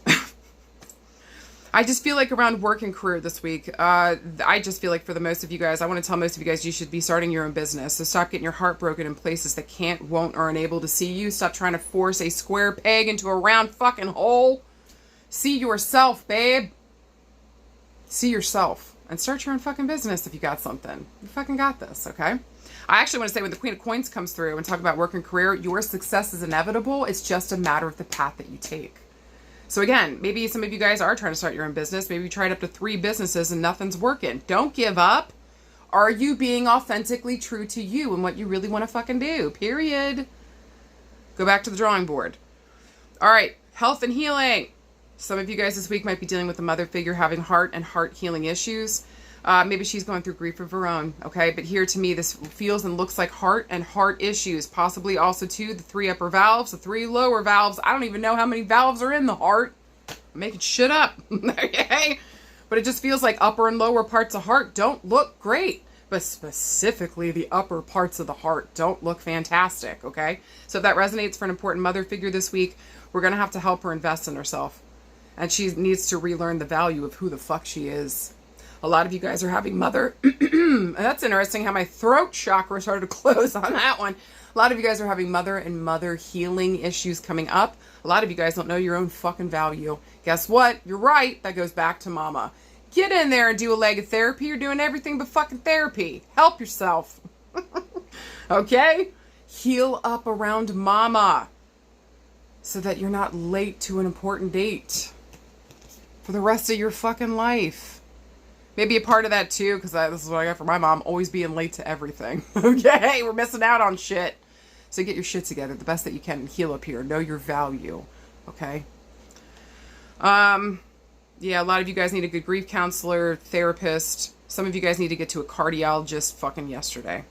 I just feel like around work and career this week, I just feel like for the most of you guys, I want to tell most of you guys you should be starting your own business. So stop getting your heart broken in places that can't, won't, or unable to see you. Stop trying to force a square peg into a round fucking hole. See yourself, babe. See yourself. And start your own fucking business if you got something. You fucking got this, okay? I actually want to say when the Queen of Coins comes through and talk about work and career, your success is inevitable. It's just a matter of the path that you take. So again, maybe some of you guys are trying to start your own business. Maybe you tried up to 3 businesses and nothing's working. Don't give up. Are you being authentically true to you and what you really want to fucking do? Period. Go back to the drawing board. All right. Health and healing. Some of you guys this week might be dealing with a mother figure having heart and heart healing issues. Maybe she's going through grief of her own. Okay. But here to me, this feels and looks like heart and heart issues. Possibly also too, the 3 upper valves, the 3 lower valves. I don't even know how many valves are in the heart. I'm making shit up. Okay. But it just feels like upper and lower parts of heart don't look great. But specifically the upper parts of the heart don't look fantastic. Okay. So if that resonates for an important mother figure this week, we're going to have to help her invest in herself. And she needs to relearn the value of who the fuck she is. A lot of you guys are having mother... That's interesting how my throat chakra started to close on that one. A lot of you guys are having mother and mother healing issues coming up. A lot of you guys don't know your own fucking value. Guess what? You're right. That goes back to mama. Get in there and do a leg of therapy. You're doing everything but fucking therapy. Help yourself. Okay? Heal up around mama so that you're not late to an important date for the rest of your fucking life. Maybe a part of that too, because this is what I got from my mom, always being late to everything. Okay? We're missing out on shit. So get your shit together the best that you can and heal up here. Know your value. Okay? Yeah, a lot of you guys need a good grief counselor, therapist. Some of you guys need to get to a cardiologist fucking yesterday.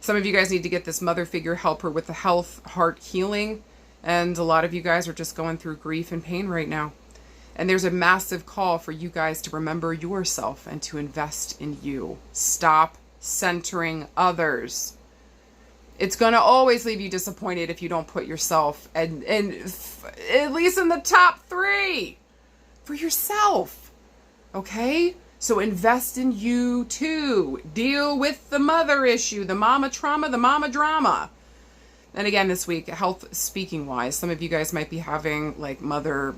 Some of you guys need to get this mother figure help her with the health, heart healing. And a lot of you guys are just going through grief and pain right now. And there's a massive call for you guys to remember yourself and to invest in you. Stop centering others. It's going to always leave you disappointed if you don't put yourself and at least in the top 3 for yourself. Okay? So invest in you too. Deal with the mother issue, the mama trauma, the mama drama. And again, this week, health speaking wise, some of you guys might be having like mother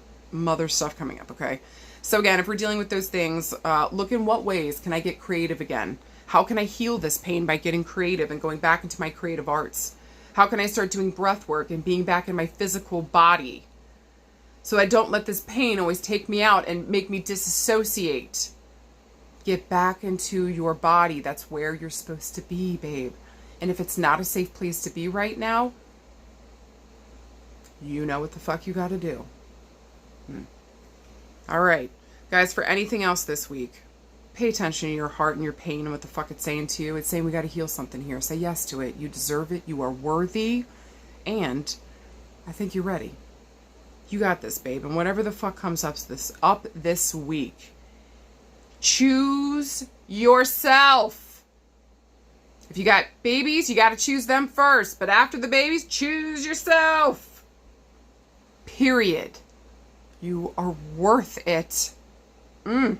stuff coming up, okay? So again, if we're dealing with those things, look in what ways can I get creative again? How can I heal this pain by getting creative and going back into my creative arts? How can I start doing breath work and being back in my physical body so I don't let this pain always take me out and make me disassociate? Get back into your body. That's where you're supposed to be, babe. And if it's not a safe place to be right now, you know what the fuck you got to do. All right, guys, for anything else this week, pay attention to your heart and your pain and what the fuck it's saying to you. It's saying we got to heal something here. Say yes to it. You deserve it. You are worthy. And I think you're ready. You got this, babe. And whatever the fuck comes up this week, choose yourself. If you got babies, you got to choose them first. But after the babies, choose yourself. Period. You are worth it. All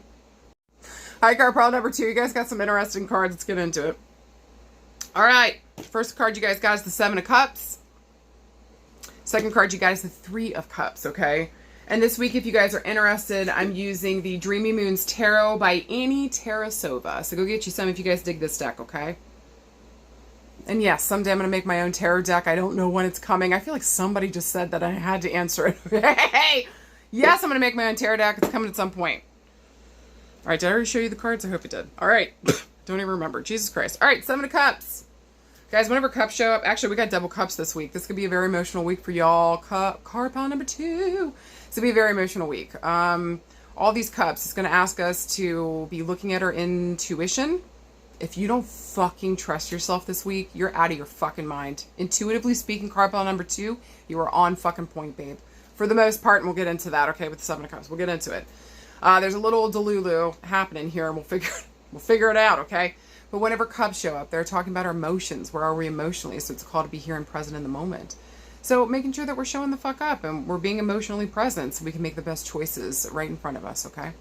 right, card pile number 2. You guys got some interesting cards. Let's get into it. All right. First card you guys got is the 7 of Cups. Second card you got is the 3 of Cups, okay? And this week, if you guys are interested, I'm using the Dreamy Moons Tarot by Annie Tarasova. So go get you some if you guys dig this deck, okay? And yes, someday I'm going to make my own tarot deck. I don't know when it's coming. I feel like somebody just said that I had to answer it. Hey! Yes, I'm going to make my own tarot deck. It's coming at some point. All right, did I already show you the cards? I hope you did. All right. Don't even remember. Jesus Christ. All right, 7 of Cups. Guys, whenever cups show up, actually, we got double cups this week. This could be a very emotional week for y'all. Card pile number 2. This will be a very emotional week. All these cups, it's going to ask us to be looking at our intuition. If you don't fucking trust yourself this week, you're out of your fucking mind. Intuitively speaking, card pile number 2, you are on fucking point, babe. For the most part, and we'll get into that, okay, with the 7 of Cups. We'll get into it. There's a little delulu happening here, and we'll figure it out, okay? But whenever cups show up, they're talking about our emotions. Where are we emotionally? So it's called to be here and present in the moment. So making sure that we're showing the fuck up and we're being emotionally present so we can make the best choices right in front of us, okay?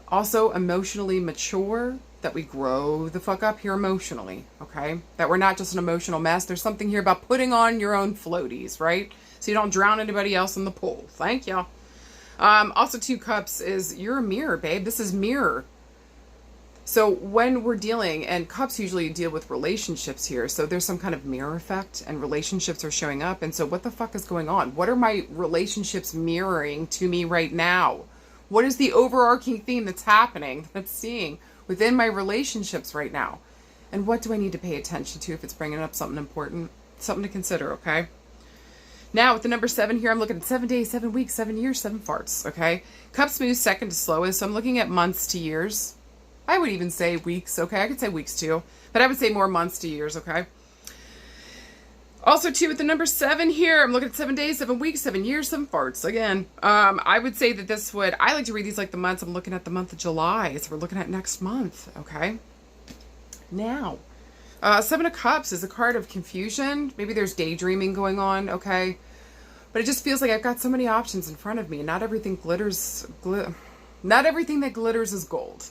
Also emotionally mature, that we grow the fuck up here emotionally, okay? That we're not just an emotional mess. There's something here about putting on your own floaties, right? So you don't drown anybody else in the pool. Thank you. Also, 2 cups is you're a mirror, babe. This is mirror. So when we're dealing, and cups usually deal with relationships here, so there's some kind of mirror effect and relationships are showing up. And so what the fuck is going on? What are my relationships mirroring to me right now? What is the overarching theme that's happening, that's seeing within my relationships right now? And what do I need to pay attention to if it's bringing up something important? Something to consider, okay? Now, with the number 7 here, I'm looking at 7 days, 7 weeks, 7 years, 7 farts, okay? Cups move second to slowest, so I'm looking at months to years. I would even say weeks, okay? I could say weeks too, but I would say more months to years, okay? Also, too, with the number 7 here, I'm looking at 7 days, 7 weeks, 7 years, 7 farts. Again, I would say that this would, I like to read these like the months. I'm looking at the month of July, so we're looking at next month, okay? Now, 7 of Cups is a card of confusion. Maybe there's daydreaming going on, okay? But it just feels like I've got so many options in front of me, and not everything glitters, not everything that glitters is gold,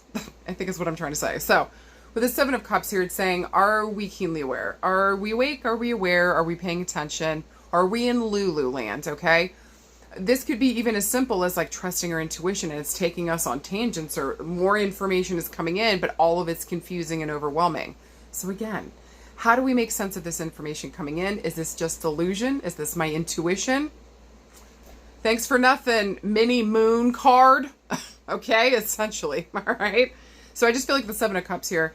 I think is what I'm trying to say. So, with the 7 of Cups here, it's saying, are we keenly aware? Are we awake? Are we aware? Are we paying attention? Are we in Lulu land, okay? This could be even as simple as like trusting our intuition and it's taking us on tangents, or more information is coming in, but all of it's confusing and overwhelming. So again, how do we make sense of this information coming in? Is this just delusion? Is this my intuition? Thanks for nothing, mini moon card. Okay, essentially, all right? So I just feel like the 7 of Cups here,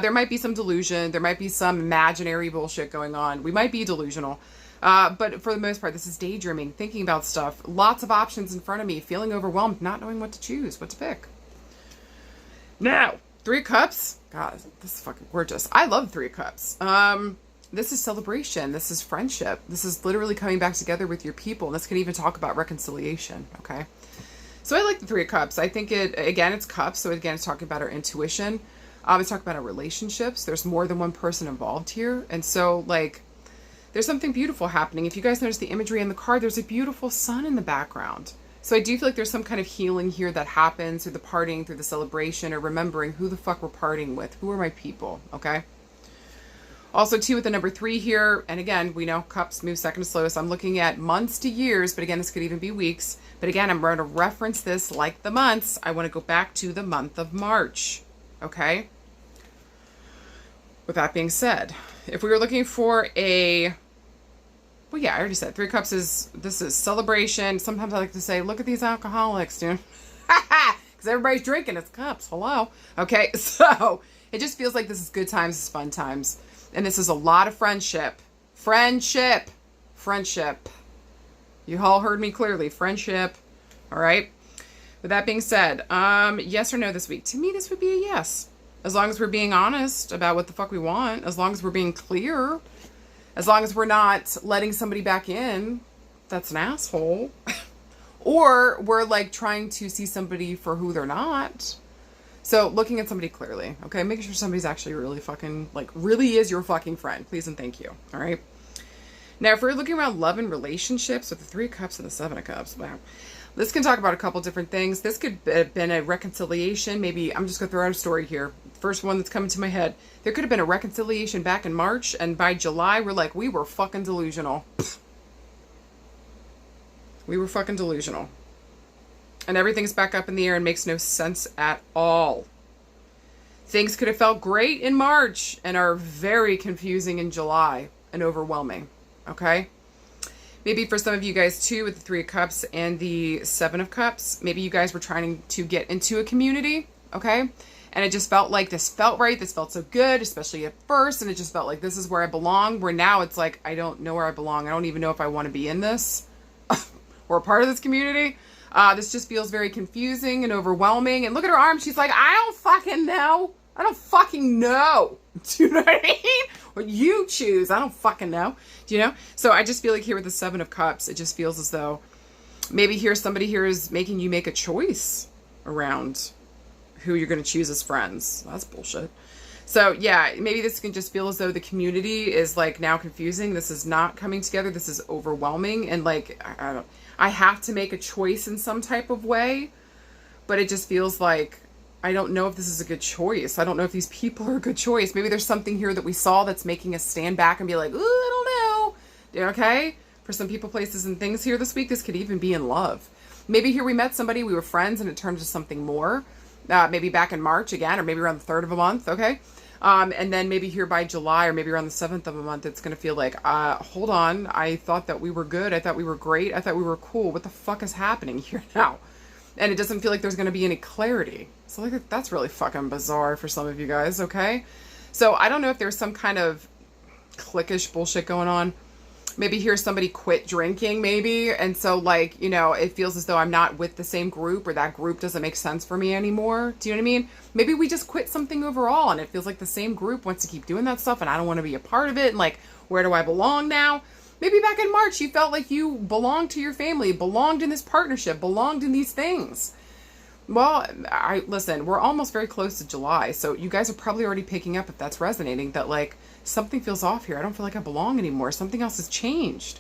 there might be some delusion. There might be some imaginary bullshit going on. We might be delusional. But for the most part, this is daydreaming, thinking about stuff. Lots of options in front of me, feeling overwhelmed, not knowing what to choose, what to pick. Now, 3 of Cups. God, this is fucking gorgeous. I love 3 of Cups. This is celebration. This is friendship. This is literally coming back together with your people. And this can even talk about reconciliation, okay? So I like the 3 of Cups. I think it, again, it's cups. So again, it's talking about our intuition. It's talking about our relationships. There's more than one person involved here. And so, like, there's something beautiful happening. If you guys notice the imagery in the card, there's a beautiful sun in the background. So I do feel like there's some kind of healing here that happens through the partying, through the celebration, or remembering who the fuck we're partying with. Who are my people, okay? Also, too, with the number 3 here, and again, we know Cups move second to slowest. I'm looking at months to years, but again, this could even be weeks. But again, I'm going to reference this like the months. I want to go back to the month of March, okay? With that being said, if we were looking for a, well, yeah, I already said 3 of Cups is, this is celebration. Sometimes I like to say, look at these alcoholics, dude. Because everybody's drinking, it's cups, hello. Okay, so it just feels like this is good times, this is fun times. And this is a lot of friendship. Friendship. Friendship. You all heard me clearly. Friendship. All right. With that being said, yes or no this week? To me, this would be a yes. As long as we're being honest about what the fuck we want. As long as we're being clear. As long as we're not letting somebody back in that's an asshole. Or we're like trying to see somebody for who they're not. So looking at somebody clearly, okay? Making sure somebody's actually really fucking, like, really is your fucking friend. Please and thank you, all right? Now, if we're looking around love and relationships with the 3 of Cups and the 7 of Cups, wow. This can talk about a couple different things. This could have been a reconciliation. Maybe, I'm just going to throw out a story here. First one that's coming to my head. There could have been a reconciliation back in March, and by July, we're like, we were fucking delusional. We were fucking delusional. And everything's back up in the air and makes no sense at all. Things could have felt great in March and are very confusing in July and overwhelming. Okay? Maybe for some of you guys too, with the 3 of Cups and the 7 of Cups, maybe you guys were trying to get into a community. Okay? And it just felt like this felt right. This felt so good, especially at first. And it just felt like this is where I belong. Where now it's like, I don't know where I belong. I don't even know if I want to be in this or a part of this community. This just feels very confusing and overwhelming. And look at her arm. She's like, I don't fucking know. I don't fucking know. Do you know what I mean? What you choose. I don't fucking know. Do you know? So I just feel like here with the 7 of Cups, it just feels as though maybe here somebody here is making you make a choice around who you're going to choose as friends. That's bullshit. So yeah, maybe this can just feel as though the community is like now confusing. This is not coming together. This is overwhelming. And like, I have to make a choice in some type of way, but it just feels like, I don't know if this is a good choice. I don't know if these people are a good choice. Maybe there's something here that we saw that's making us stand back and be like, ooh, I don't know. Okay. For some people, places, and things here this week, this could even be in love. Maybe here we met somebody, we were friends, and it turned to something more. Maybe back in March again, or maybe around the 3rd of a month, okay? And then maybe here by July, or maybe around the 7th of a month, it's going to feel like, hold on, I thought that we were good, I thought we were great, I thought we were cool, what the fuck is happening here now? And it doesn't feel like there's going to be any clarity. So like, that's really fucking bizarre for some of you guys, okay? So I don't know if there's some kind of cliquish bullshit going on. Maybe here somebody quit drinking, maybe. And so like, you know, it feels as though I'm not with the same group, or that group doesn't make sense for me anymore. Do you know what I mean? Maybe we just quit something overall and it feels like the same group wants to keep doing that stuff and I don't want to be a part of it. And like, where do I belong now? Maybe back in March, you felt like you belonged to your family, belonged in this partnership, belonged in these things. Well, listen, we're almost very close to July. So you guys are probably already picking up, if that's resonating, that like something feels off here. I don't feel like I belong anymore. Something else has changed.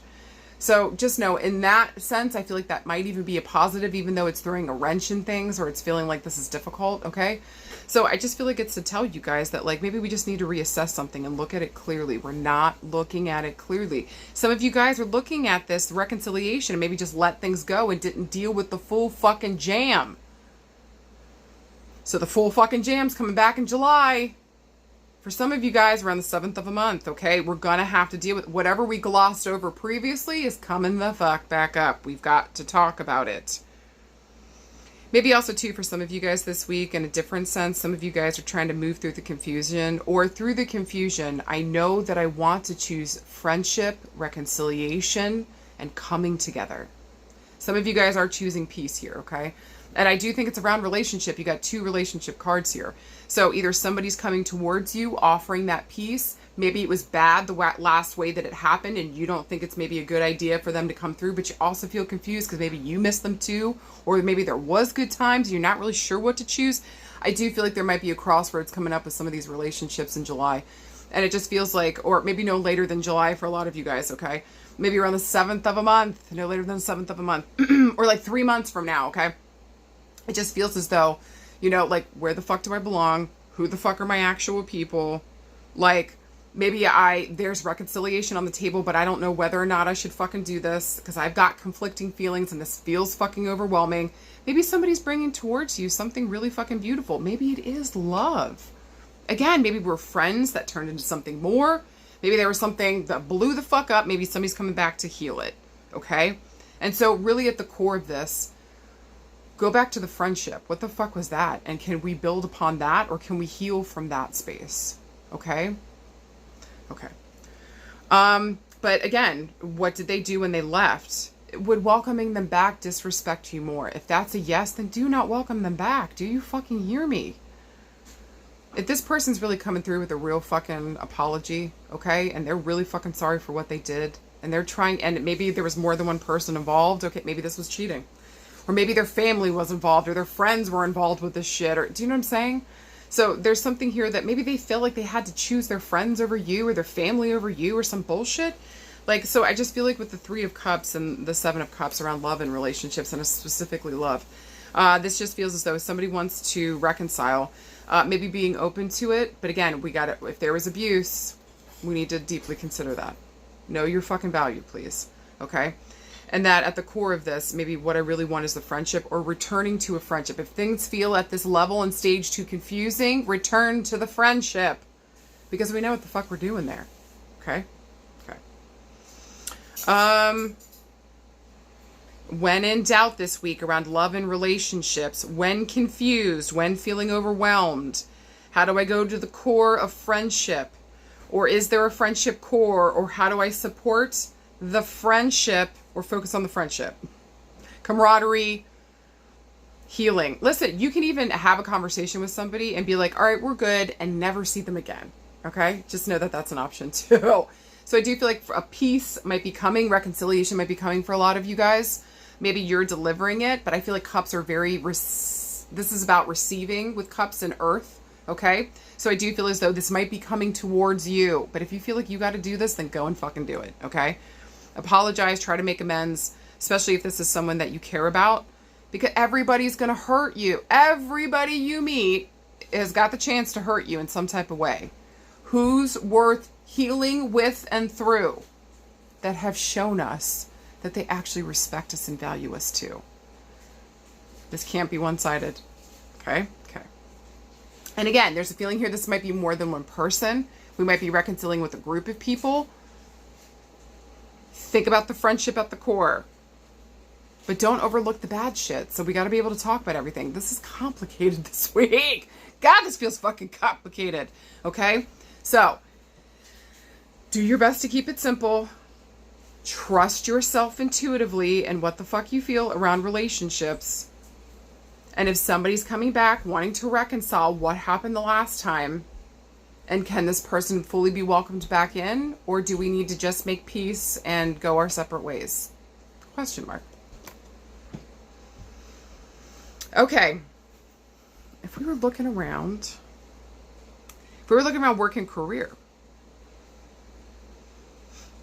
So just know, in that sense, I feel like that might even be a positive, even though it's throwing a wrench in things, or it's feeling like this is difficult. Okay. So I just feel like it's to tell you guys that like, maybe we just need to reassess something and look at it clearly. We're not looking at it clearly. Some of you guys are looking at this reconciliation and maybe just let things go and didn't deal with the full fucking jam. So the full fucking jam's coming back in July. For some of you guys, around the 7th of a month, okay? We're going to have to deal with whatever we glossed over previously is coming the fuck back up. We've got to talk about it. Maybe also, too, for some of you guys this week, in a different sense, some of you guys are trying to move through the confusion, or through the confusion, I know that I want to choose friendship, reconciliation, and coming together. Some of you guys are choosing peace here, okay? And I do think it's around relationship. You got 2 relationship cards here. So either somebody's coming towards you, offering that peace. Maybe it was bad the last way that it happened, and you don't think it's maybe a good idea for them to come through, but you also feel confused because maybe you missed them too, or maybe there was good times, you're not really sure what to choose. I do feel like there might be a crossroads coming up with some of these relationships in July. And it just feels like, or maybe no later than July for a lot of you guys, okay? Maybe around the 7th of a month, no later than the 7th of a month, or like 3 months from now, okay? It just feels as though, you know, like, where the fuck do I belong? Who the fuck are my actual people? Like, maybe there's reconciliation on the table, but I don't know whether or not I should fucking do this because I've got conflicting feelings and this feels fucking overwhelming. Maybe somebody's bringing towards you something really fucking beautiful. Maybe it is love. Again, maybe we're friends that turned into something more. Maybe there was something that blew the fuck up. Maybe somebody's coming back to heal it. Okay? And so really at the core of this, go back to the friendship. What the fuck was that? And can we build upon that, or can we heal from that space? Okay? Okay. But again, what did they do when they left? Would welcoming them back disrespect you more? If that's a yes, then do not welcome them back. Do you fucking hear me? If this person's really coming through with a real fucking apology, okay, and they're really fucking sorry for what they did, and they're trying, and maybe there was more than one person involved, okay, maybe this was cheating. Or maybe their family was involved, or their friends were involved with this shit, or do you know what I'm saying? So there's something here that maybe they feel like they had to choose their friends over you, or their family over you, or some bullshit. Like, so I just feel like with the 3 of Cups and the 7 of Cups around love and relationships, and specifically love, this just feels as though somebody wants to reconcile, maybe being open to it. But again, we got to, if there was abuse, we need to deeply consider that. Know your fucking value, please. Okay? And that at the core of this, maybe what I really want is the friendship, or returning to a friendship. If things feel at this level and stage too confusing, return to the friendship. Because we know what the fuck we're doing there. Okay? Okay. When in doubt this week around love and relationships, when confused, when feeling overwhelmed, how do I go to the core of friendship? Or is there a friendship core? Or how do I support the friendship, or focus on the friendship? Camaraderie, healing. Listen, you can even have a conversation with somebody and be like, all right, we're good, and never see them again. Okay? Just know that that's an option too. So I do feel like a peace might be coming, reconciliation might be coming for a lot of you guys. Maybe you're delivering it, but I feel like Cups are very, this is about receiving with Cups and Earth. Okay? So I do feel as though this might be coming towards you. But if you feel like you got to do this, then go and fucking do it. Okay? Apologize. Try to make amends. Especially if this is someone that you care about. Because everybody's going to hurt you. Everybody you meet has got the chance to hurt you in some type of way. Who's worth healing with and through that have shown us that they actually respect us and value us too. This can't be one-sided. Okay? Okay. And again, there's a feeling here this might be more than one person. We might be reconciling with a group of people. Think about the friendship at the core. But don't overlook the bad shit. So we got to be able to talk about everything. This is complicated this week. God, this feels fucking complicated. Okay? So, do your best to keep it simple. Trust yourself intuitively and what the fuck you feel around relationships. And if somebody's coming back wanting to reconcile what happened the last time, and can this person fully be welcomed back in, or do we need to just make peace and go our separate ways? Question mark. Okay. If we were looking around work and career,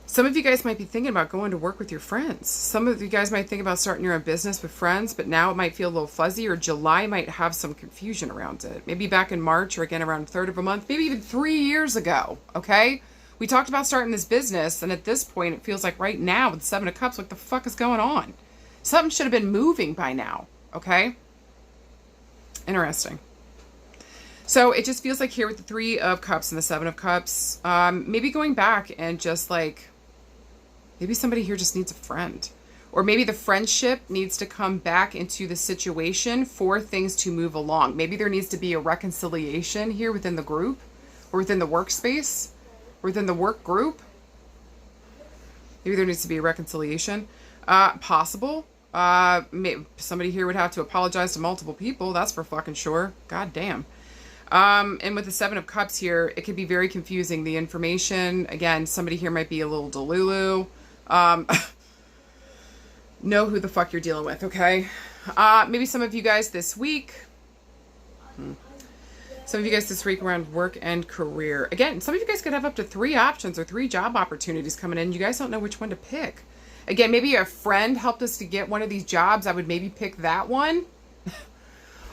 some of you guys might be thinking about going to work with your friends. Some of you guys might think about starting your own business with friends, but now it might feel a little fuzzy, or July might have some confusion around it. Maybe back in March, or again around a third of a month, maybe even 3 years ago, okay? We talked about starting this business, and at this point, it feels like right now with the Seven of Cups, what the fuck is going on? Something should have been moving by now, okay? Interesting. So it just feels like here with the Three of Cups and the Seven of Cups, maybe going back and just like, maybe somebody here just needs a friend. Or maybe the friendship needs to come back into the situation for things to move along. Maybe there needs to be a reconciliation here within the group, or within the workspace, or within the work group. Maybe there needs to be a reconciliation. Possible. Maybe somebody here would have to apologize to multiple people. That's for fucking sure. God damn. And with the Seven of Cups here, it could be very confusing. The information, again, somebody here might be a little delulu. Know who the fuck you're dealing with, okay? Maybe some of you guys this week. Some of you guys this week around work and career. Again, some of you guys could have up to 3 options or 3 job opportunities coming in. You guys don't know which one to pick. Again, maybe a friend helped us to get one of these jobs. I would maybe pick that one.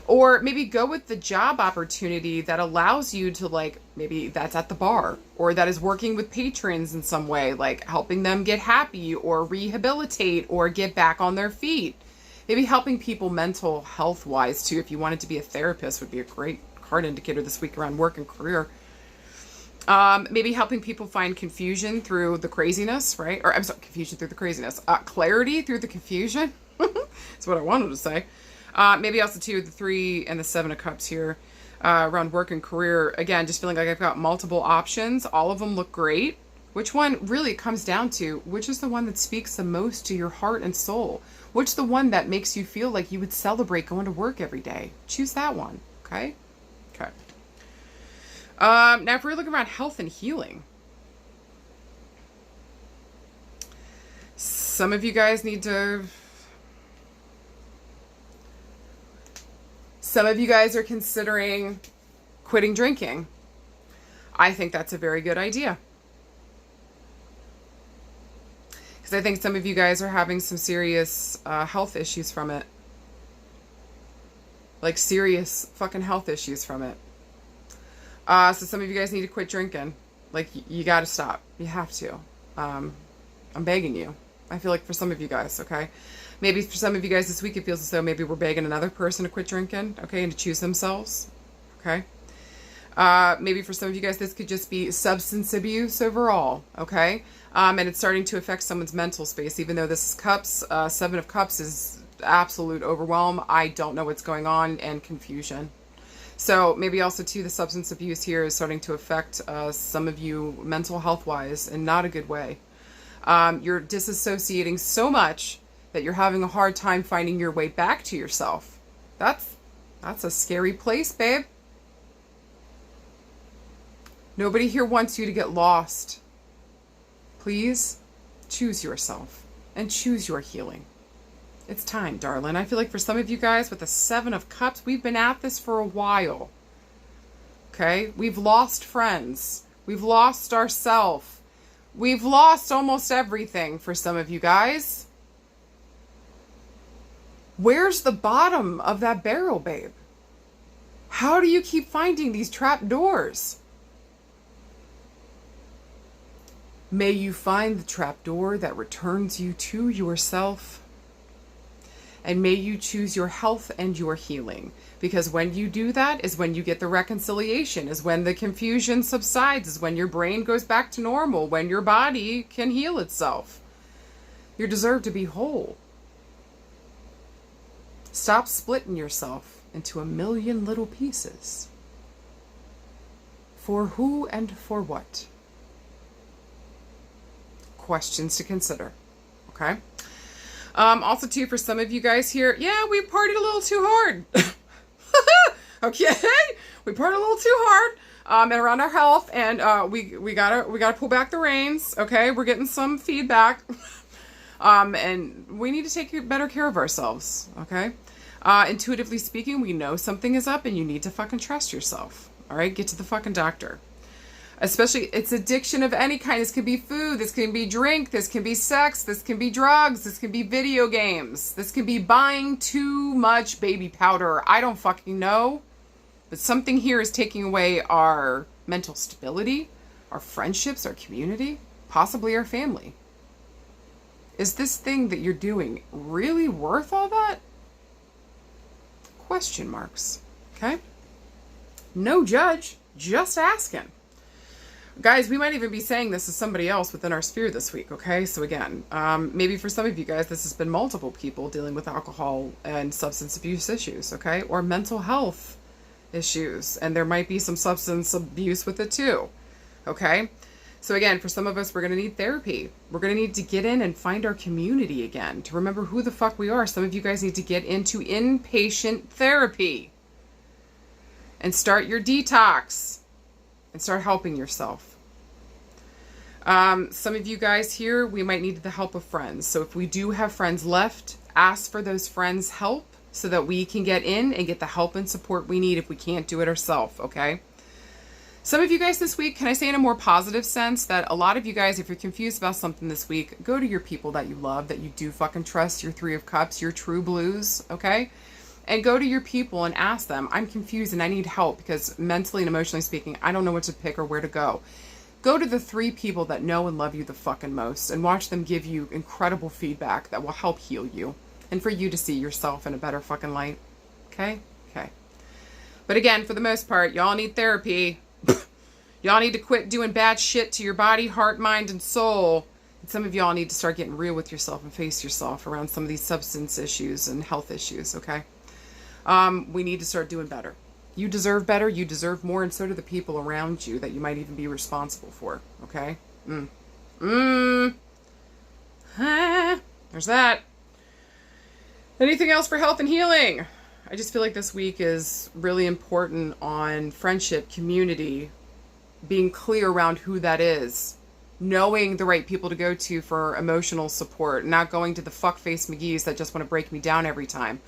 Or maybe go with the job opportunity that allows you to, like, maybe that's at the bar, or that is working with patrons in some way, like helping them get happy or rehabilitate or get back on their feet. Maybe helping people mental health wise too. If you wanted to be a therapist, would be a great card indicator this week around work and career. Maybe helping people find confusion through the craziness, right? Or I'm sorry, confusion through the craziness. Clarity through the confusion. That's what I wanted to say. Maybe also too, the 3 and the 7 of Cups here, around work and career. Again, just feeling like I've got multiple options. All of them look great. Which one really comes down to, which is the one that speaks the most to your heart and soul? Which the one that makes you feel like you would celebrate going to work every day? Choose that one. Okay. Okay. Now if we're looking around health and healing, some of you guys need to, some of you guys are considering quitting drinking. I think that's a very good idea. Because I think some of you guys are having some serious health issues from it. Like serious fucking health issues from it. So some of you guys need to quit drinking. Like, you got to stop. You have to. I'm begging you. I feel like for some of you guys, okay? Maybe for some of you guys this week, it feels as though maybe we're begging another person to quit drinking, okay, and to choose themselves, okay? Maybe for some of you guys, this could just be substance abuse overall, okay? And it's starting to affect someone's mental space, even though this is Cups. 7 of Cups is absolute overwhelm. I don't know what's going on, and confusion. So maybe also too, the substance abuse here is starting to affect some of you mental health wise in not a good way. You're disassociating so much that you're having a hard time finding your way back to yourself. That's a scary place, babe. Nobody here wants you to get lost. Please choose yourself and choose your healing. It's time, darling. I feel like for some of you guys with the 7 of Cups, we've been at this for a while. Okay? We've lost friends. We've lost ourselves. We've lost almost everything for some of you guys. Where's the bottom of that barrel, babe? How do you keep finding these trap doors? May you find the trap door that returns you to yourself. And may you choose your health and your healing. Because when you do that is when you get the reconciliation, is when the confusion subsides, is when your brain goes back to normal, when your body can heal itself. You deserve to be whole. Stop splitting yourself into a million little pieces. For who and for what? Questions to consider. Okay? Also, too, for some of you guys here, yeah, we partied a little too hard. Okay? We partied a little too hard and around our health, and we gotta pull back the reins. Okay? We're getting some feedback. And we need to take better care of ourselves. Okay? Intuitively speaking, we know something is up and you need to fucking trust yourself. All right? Get to the fucking doctor. Especially, it's addiction of any kind. This can be food, this can be drink, this can be sex, this can be drugs, this can be video games, this can be buying too much baby powder. I don't fucking know. But something here is taking away our mental stability, our friendships, our community, possibly our family. Is this thing that you're doing really worth all that? Question marks. Okay? No judge, just asking. Guys, we might even be saying this to somebody else within our sphere this week, okay? So again, maybe for some of you guys, this has been multiple people dealing with alcohol and substance abuse issues, okay? Or mental health issues. And there might be some substance abuse with it too, okay? So again, for some of us, we're going to need therapy. We're going to need to get in and find our community again, to remember who the fuck we are. Some of you guys need to get into inpatient therapy and start your detox. And start helping yourself. Some of you guys here, we might need the help of friends. So if we do have friends left, ask for those friends' help so that we can get in and get the help and support we need if we can't do it ourselves, okay? Some of you guys this week, can I say in a more positive sense that a lot of you guys, if you're confused about something this week, go to your people that you love, that you do fucking trust, your 3 of Cups, your true blues, okay? And go to your people and ask them, I'm confused and I need help because mentally and emotionally speaking, I don't know what to pick or where to go. Go to the 3 people that know and love you the fucking most and watch them give you incredible feedback that will help heal you and for you to see yourself in a better fucking light. Okay? Okay. But again, for the most part, y'all need therapy. Y'all need to quit doing bad shit to your body, heart, mind, and soul. And some of y'all need to start getting real with yourself and face yourself around some of these substance issues and health issues, okay? We need to start doing better. You deserve better. You deserve more. And so do the people around you that you might even be responsible for. Okay? There's that. Anything else for health and healing? I just feel like this week is really important on friendship, community, being clear around who that is, knowing the right people to go to for emotional support, not going to the fuckface McGee's that just want to break me down every time.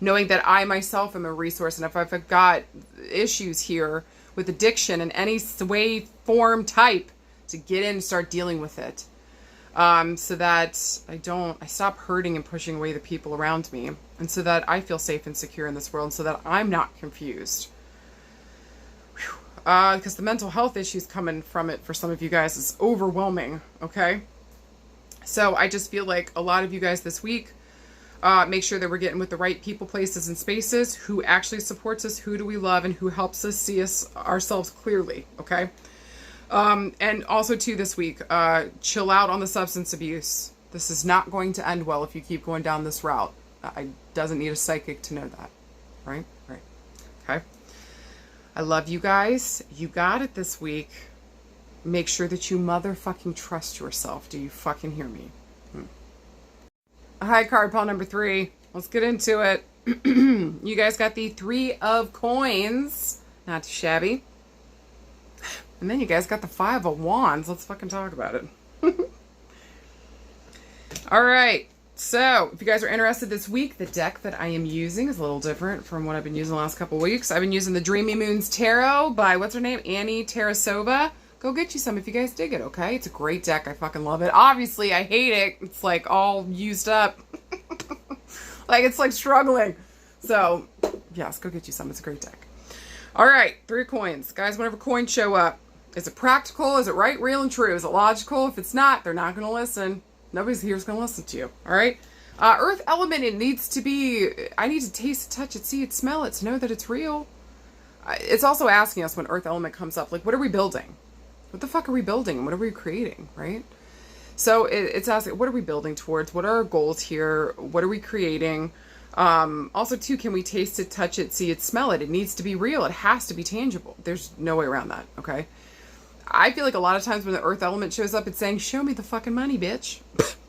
Knowing that I myself am a resource, and if I've got issues here with addiction in any way, form, type, to get in and start dealing with it. So that I stop hurting and pushing away the people around me, and so that I feel safe and secure in this world, and so that I'm not confused. Because the mental health issues coming from it for some of you guys is overwhelming, okay? So I just feel like a lot of you guys this week, make sure that we're getting with the right people, places, and spaces. Who actually supports us, who do we love, and who helps us see ourselves clearly, okay? And also, too, this week, chill out on the substance abuse. This is not going to end well if you keep going down this route. I doesn't need a psychic to know that, right? Right. Okay? I love you guys. You got it this week. Make sure that you motherfucking trust yourself. Do you fucking hear me? Hi, card pile number 3. Let's get into it. You guys got the 3 of Coins. Not too shabby. And then you guys got the 5 of Wands. Let's fucking talk about it. All right. So, if you guys are interested this week, the deck that I am using is a little different from what I've been using the last couple weeks. I've been using the Dreamy Moons Tarot by, what's her name? Annie Tarasova. Go get you some if you guys dig it, okay? It's a great deck. I fucking love it. Obviously, I hate it. It's like all used up. Like, it's like struggling. So, yes, go get you some. It's a great deck. All right, 3 coins. Guys, whenever coins show up, is it practical? Is it right, real, and true? Is it logical? If it's not, they're not going to listen. Nobody's here is going to listen to you. All right? Earth element, it needs to be, I need to taste it, touch it, see it, smell it to know that it's real. It's also asking us when earth element comes up, like, what are we building? What the fuck are we building? And what are we creating, right? So it's asking, what are we building towards? What are our goals here? What are we creating? Also, too, can we taste it, touch it, see it, smell it? It needs to be real. It has to be tangible. There's no way around that, okay? I feel like a lot of times when the earth element shows up, it's saying, show me the fucking money, bitch.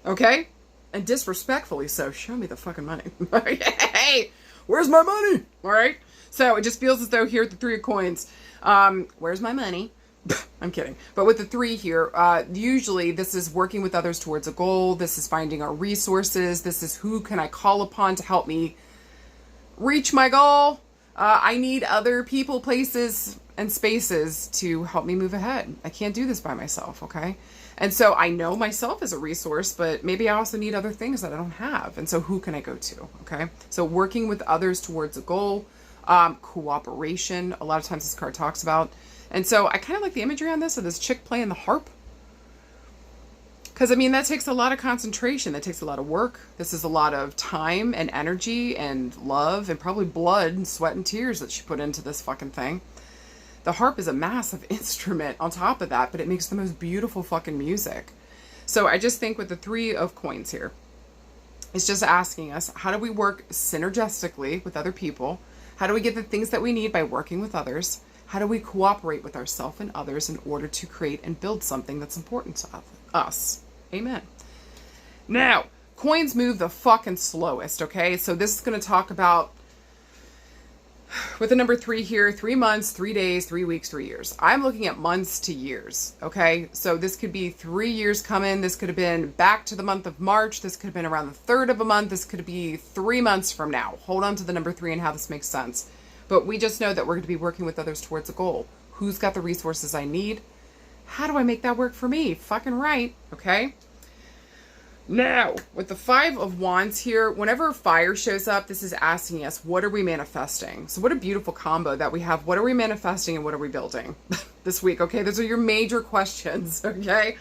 Okay? And disrespectfully so, show me the fucking money. Hey, where's my money? All right? So it just feels as though here at the 3 of coins, where's my money? I'm kidding. But with the 3 here, usually this is working with others towards a goal. This is finding our resources. This is who can I call upon to help me reach my goal. I need other people, places, and spaces to help me move ahead. I can't do this by myself, okay? And so I know myself as a resource, but maybe I also need other things that I don't have. And so who can I go to, okay? So working with others towards a goal, cooperation, a lot of times this card talks about. And so I kind of like the imagery on this of this chick playing the harp. Because, I mean, that takes a lot of concentration. That takes a lot of work. This is a lot of time and energy and love and probably blood and sweat and tears that she put into this fucking thing. The harp is a massive instrument on top of that, but it makes the most beautiful fucking music. So I just think with the 3 of coins here, it's just asking us, how do we work synergistically with other people? How do we get the things that we need by working with others? How do we cooperate with ourselves and others in order to create and build something that's important to us? Amen. Now, coins move the fucking slowest, okay? So this is going to talk about, with the number 3 here, 3 months, 3 days, 3 weeks, 3 years. I'm looking at months to years, okay? So this could be 3 years coming. This could have been back to the month of March. This could have been around the 3rd of a month. This could be 3 months from now. Hold on to the number 3 and how this makes sense. But we just know that we're going to be working with others towards a goal. Who's got the resources I need? How do I make that work for me? Fucking right, okay? Now, with the 5 of Wands here, whenever fire shows up, this is asking us, what are we manifesting? So what a beautiful combo that we have. What are we manifesting and what are we building this week? Okay, those are your major questions, okay?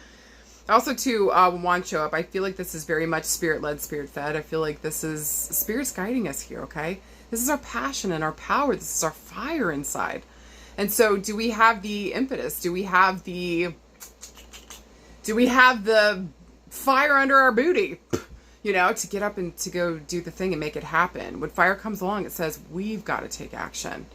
Also, too, when Wands show up, I feel like this is very much spirit-led, spirit-fed. I feel like this is spirit's guiding us here, okay? This is our passion and our power. This is our fire inside. And so do we have the impetus? Do we have the fire under our booty, you know, to get up and to go do the thing and make it happen? When fire comes along, it says we've got to take action.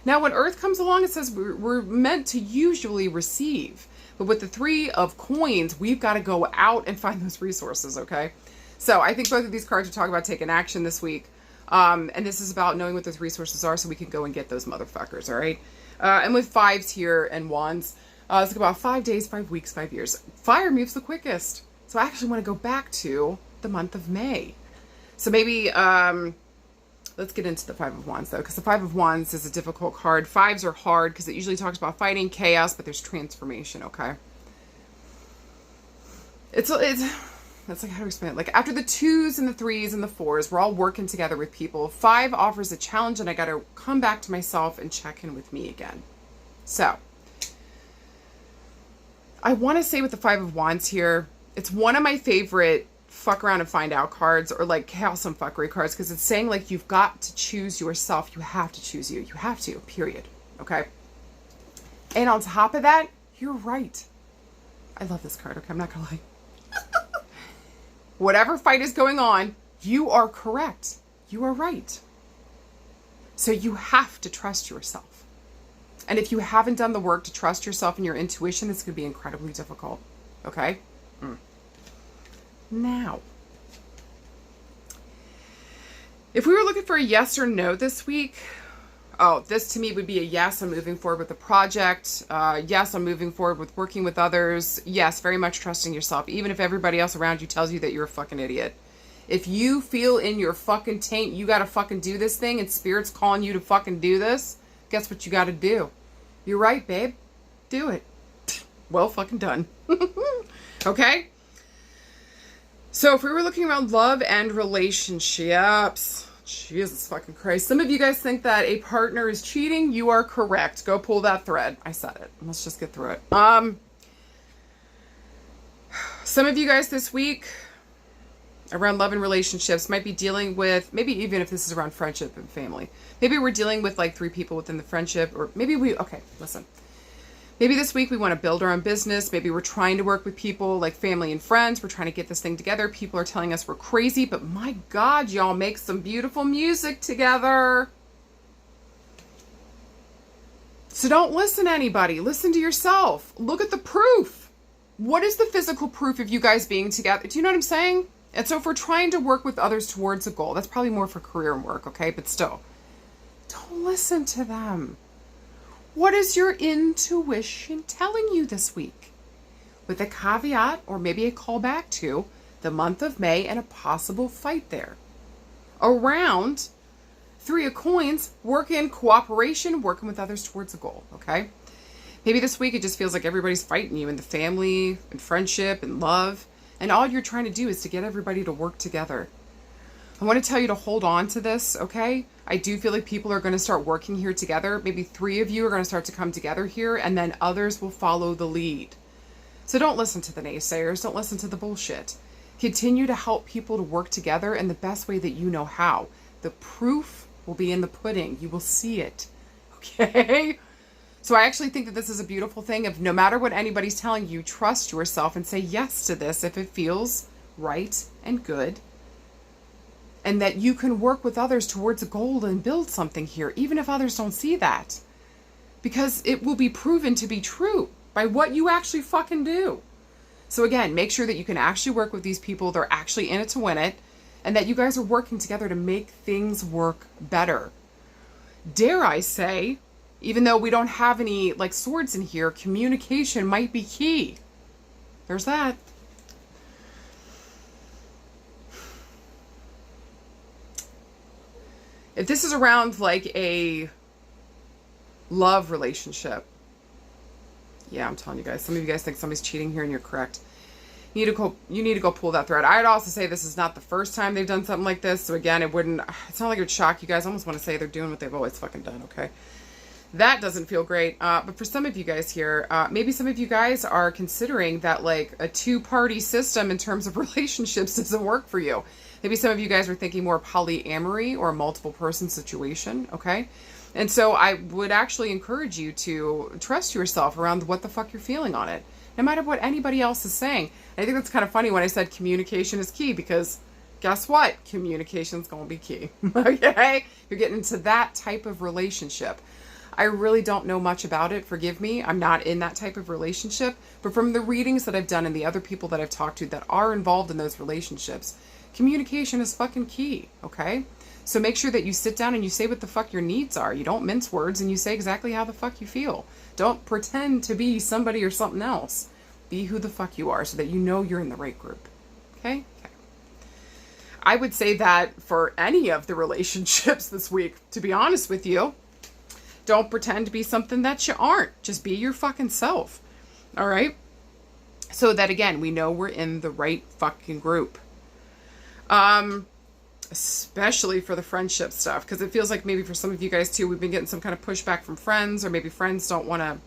Now, when earth comes along, it says we're meant to usually receive. But with the 3 of coins, we've got to go out and find those resources, okay? So I think both of these cards are talking about taking action this week. And this is about knowing what those resources are so we can go and get those motherfuckers, all right? And with 5s here and Wands, it's about 5 days, 5 weeks, 5 years. Fire moves the quickest. So I actually want to go back to the month of May. So maybe, let's get into the 5 of Wands though, because the 5 of Wands is a difficult card. 5s are hard because it usually talks about fighting, chaos, but there's transformation, okay? It's like, how to explain it? Like, after the 2s and the 3s and the 4s, we're all working together with people. 5 offers a challenge, and I got to come back to myself and check in with me again. So, I want to say with the 5 of Wands here, it's one of my favorite fuck around and find out cards, or like chaos and fuckery cards, because it's saying like you've got to choose yourself. You have to choose you. You have to, period. Okay? And on top of that, you're right. I love this card, okay? I'm not going to lie. Whatever fight is going on, you are correct. You are right. So you have to trust yourself. And if you haven't done the work to trust yourself and your intuition, it's going to be incredibly difficult. Okay? Now, if we were looking for a yes or no this week, this to me would be a yes, I'm moving forward with the project. Yes, I'm moving forward with working with others. Yes, very much trusting yourself, even if everybody else around you tells you that you're a fucking idiot. If you feel in your fucking taint you gotta fucking do this thing and Spirit's calling you to fucking do this, guess what you gotta do? You're right, babe. Do it. Well fucking done. Okay? So if we were looking around love and relationships, Jesus fucking Christ. Some of you guys think that a partner is cheating. You are correct. Go pull that thread. I said it. Let's just get through it. Some of you guys this week around love and relationships might be dealing with, maybe even if this is around friendship and family, maybe we're dealing with like 3 people within the friendship, or maybe okay, listen. Maybe this week we want to build our own business. Maybe we're trying to work with people like family and friends. We're trying to get this thing together. People are telling us we're crazy, but my God, y'all make some beautiful music together. So don't listen to anybody. Listen to yourself. Look at the proof. What is the physical proof of you guys being together? Do you know what I'm saying? And so if we're trying to work with others towards a goal, that's probably more for career and work, okay? But still, don't listen to them. What is your intuition telling you this week? With a caveat or maybe a callback to the month of May and a possible fight there. Around 3 of coins, work in cooperation, working with others towards a goal, okay? Maybe this week it just feels like everybody's fighting you in the family and friendship and love. And all you're trying to do is to get everybody to work together. I want to tell you to hold on to this, okay? I do feel like people are going to start working here together. Maybe 3 of you are going to start to come together here, and then others will follow the lead. So don't listen to the naysayers. Don't listen to the bullshit. Continue to help people to work together in the best way that you know how. The proof will be in the pudding. You will see it, okay? So I actually think that this is a beautiful thing of no matter what anybody's telling you, trust yourself and say yes to this if it feels right and good. And that you can work with others towards a goal and build something here, even if others don't see that. Because it will be proven to be true by what you actually fucking do. So again, make sure that you can actually work with these people. They're actually in it to win it. And that you guys are working together to make things work better. Dare I say, even though we don't have any like swords in here, communication might be key. There's that. If this is around like a love relationship, yeah, I'm telling you guys, some of you guys think somebody's cheating here and you're correct. You need to go pull that thread. I'd also say this is not the first time they've done something like this. So again, it's not like it would shock you guys. I almost want to say they're doing what they've always fucking done, okay? That doesn't feel great. But for some of you guys here, maybe some of you guys are considering that like a 2-party system in terms of relationships doesn't work for you. Maybe some of you guys are thinking more polyamory or a multiple person situation, okay? And so I would actually encourage you to trust yourself around what the fuck you're feeling on it, no matter what anybody else is saying. And I think that's kind of funny when I said communication is key, because guess what? Communication's going to be key, okay? You're getting into that type of relationship. I really don't know much about it. Forgive me. I'm not in that type of relationship. But from the readings that I've done and the other people that I've talked to that are involved in those relationships, communication is fucking key, okay? So make sure that you sit down and you say what the fuck your needs are. You don't mince words and you say exactly how the fuck you feel. Don't pretend to be somebody or something else. Be who the fuck you are so that you know you're in the right group, okay? Okay. I would say that for any of the relationships this week, to be honest with you, don't pretend to be something that you aren't. Just be your fucking self. All right? So that, again, we know we're in the right fucking group. Especially for the friendship stuff. Because it feels like maybe for some of you guys, too, we've been getting some kind of pushback from friends. Or maybe friends don't want to...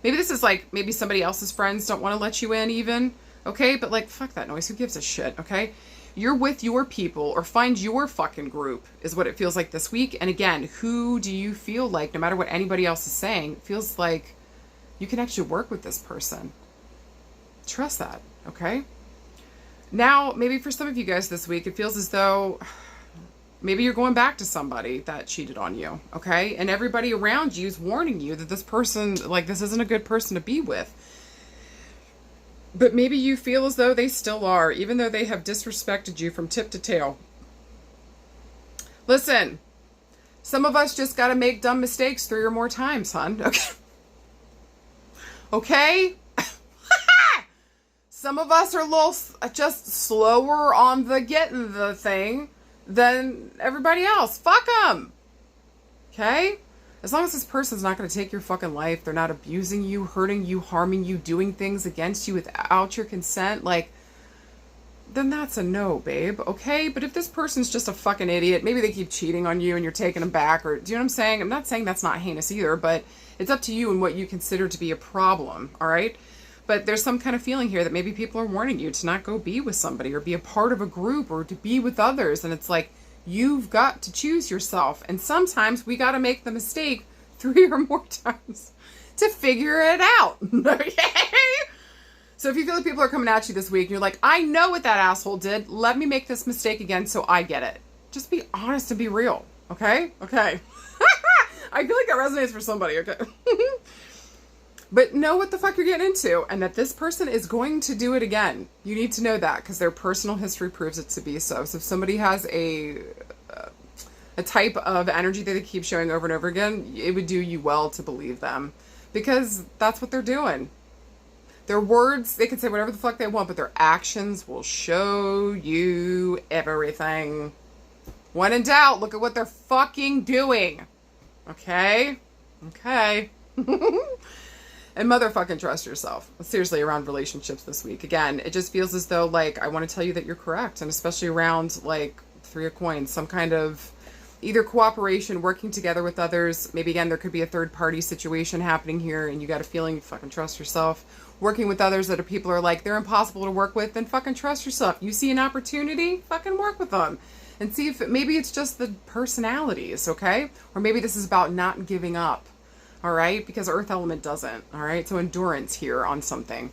Maybe this is like... Maybe somebody else's friends don't want to let you in even. Okay? But, like, fuck that noise. Who gives a shit? Okay? You're with your people, or find your fucking group, is what it feels like this week. And again, who do you feel like, no matter what anybody else is saying, feels like you can actually work with this person? Trust that, okay? Now, maybe for some of you guys this week, it feels as though maybe you're going back to somebody that cheated on you, okay? And everybody around you is warning you that this person, like, this isn't a good person to be with. But maybe you feel as though they still are, even though they have disrespected you from tip to tail. Listen, some of us just got to make dumb mistakes 3 or more times, hon. Okay? Okay? Some of us are a little just slower on the getting the thing than everybody else. Fuck them. Okay? As long as this person's not going to take your fucking life, they're not abusing you, hurting you, harming you, doing things against you without your consent, like, then that's a no, babe, okay? But if this person's just a fucking idiot, maybe they keep cheating on you and you're taking them back, or do you know what I'm saying? I'm not saying that's not heinous either, but it's up to you and what you consider to be a problem, all right? But there's some kind of feeling here that maybe people are warning you to not go be with somebody or be a part of a group or to be with others. And it's like, you've got to choose yourself. And sometimes we got to make the mistake 3 or more times to figure it out. Okay? So if you feel like people are coming at you this week and you're like, I know what that asshole did. Let me make this mistake again so I get it. Just be honest and be real. Okay? Okay. I feel like that resonates for somebody. Okay? But know what the fuck you're getting into and that this person is going to do it again. You need to know that because their personal history proves it to be so. So if somebody has a type of energy that they keep showing over and over again, it would do you well to believe them because that's what they're doing. Their words, they can say whatever the fuck they want, but their actions will show you everything. When in doubt, look at what they're fucking doing. Okay? Okay. And motherfucking trust yourself. Seriously, around relationships this week. Again, it just feels as though, like, I want to tell you that you're correct. And especially around, like, 3 of Coins. Some kind of either cooperation, working together with others. Maybe, again, there could be a third-party situation happening here. And you got a feeling you fucking trust yourself. Working with others that are people are like, they're impossible to work with. Then fucking trust yourself. You see an opportunity, fucking work with them. And see if maybe it's just the personalities, okay? Or maybe this is about not giving up. All right, because Earth element doesn't. All right, so endurance here on something.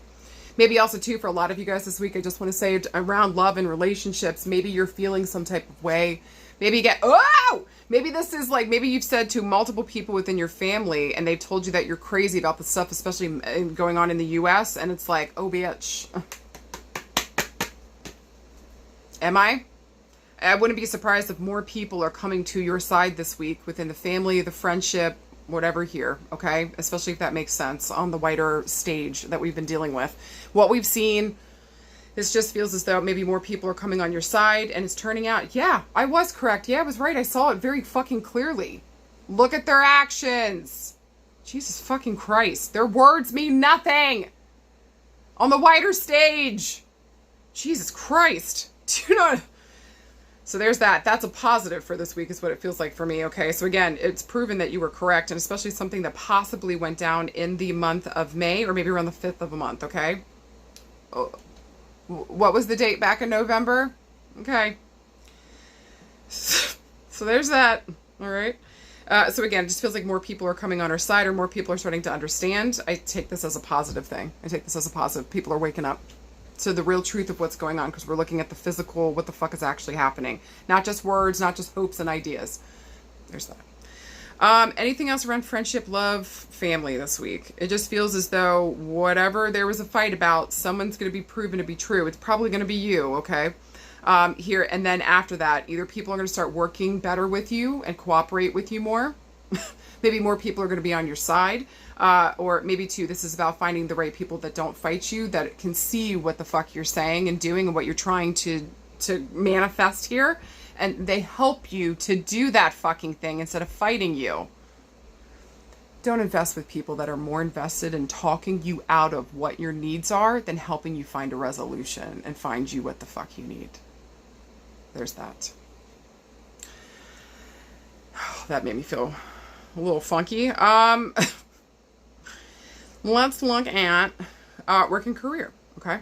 Maybe also too for a lot of you guys this week, I just want to say around love and relationships, maybe you're feeling some type of way. Maybe you get, oh, maybe this is like, maybe you've said to multiple people within your family and they've told you that you're crazy about the stuff, especially going on in the US. And it's like, oh, bitch. Am I? I wouldn't be surprised if more people are coming to your side this week within the family, the friendship, whatever here, okay? Especially if that makes sense on the wider stage that we've been dealing with. What we've seen, this just feels as though maybe more people are coming on your side and it's turning out, yeah, I was correct. Yeah, I was right. I saw it very fucking clearly. Look at their actions. Jesus fucking Christ. Their words mean nothing on the wider stage. Jesus Christ. Do you know? So there's that. That's a positive for this week is what it feels like for me, okay? So again, it's proven that you were correct, and especially something that possibly went down in the month of May, or maybe around the 5th of a month, okay? Oh, what was the date back in November? Okay. So there's that, all right? So again, it just feels like more people are coming on our side, or more people are starting to understand. I take this as a positive thing. I take this as a positive. People are waking up to the real truth of what's going on because we're looking at the physical, what the fuck is actually happening. Not just words, not just hopes and ideas. There's that. Anything else around friendship, love, family this week? It just feels as though whatever there was a fight about, someone's going to be proven to be true. It's probably going to be you, okay? Here, and then after that, either people are going to start working better with you and cooperate with you more. Maybe more people are going to be on your side. Or maybe too, this is about finding the right people that don't fight you, that can see what the fuck you're saying and doing and what you're trying to manifest here. And they help you to do that fucking thing instead of fighting you. Don't invest with people that are more invested in talking you out of what your needs are than helping you find a resolution and find you what the fuck you need. There's that. That made me feel a little funky. Let's look at work and career, okay?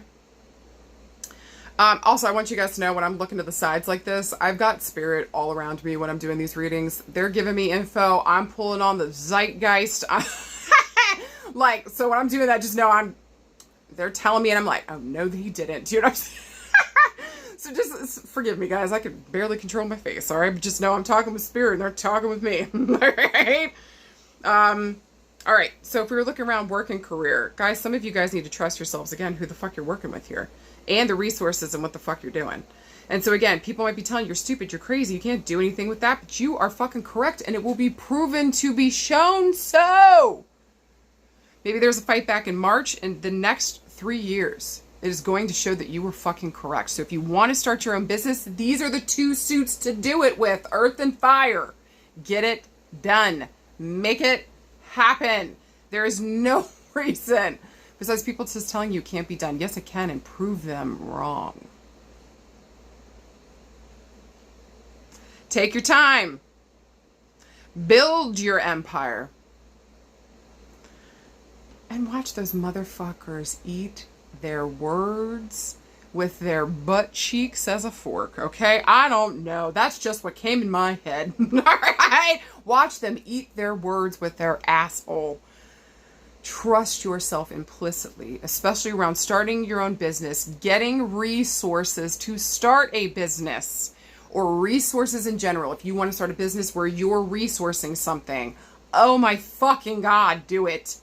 Also, I want you guys to know when I'm looking to the sides like this, I've got spirit all around me when I'm doing these readings. They're giving me info. I'm pulling on the zeitgeist. Like, so when I'm doing that, just know they're telling me and I'm like, oh, no, they didn't. Do you know what I'm saying? So just forgive me, guys. I could barely control my face, all right? But just know I'm talking with spirit and they're talking with me, all right? All right, so if we were looking around work and career, guys, some of you guys need to trust yourselves, again, who the fuck you're working with here, and the resources and what the fuck you're doing. And so again, people might be telling you you're stupid, you're crazy, you can't do anything with that, but you are fucking correct, and it will be proven to be shown so. Maybe there's a fight back in March, and the next 3 years, It is going to show that you were fucking correct. So if you want to start your own business, these are the two suits to do it with. Earth and fire. Get it done. Make it happen. There is no reason besides people just telling you it can't be done. Yes, it can, and prove them wrong. Take your time. Build your empire. And watch those motherfuckers eat their words with their butt cheeks as a fork, okay? I don't know. That's just what came in my head. All right? Watch them eat their words with their asshole. Trust yourself implicitly, especially around starting your own business, getting resources to start a business, or resources in general. If you want to start a business where you're resourcing something, oh my fucking God, do it.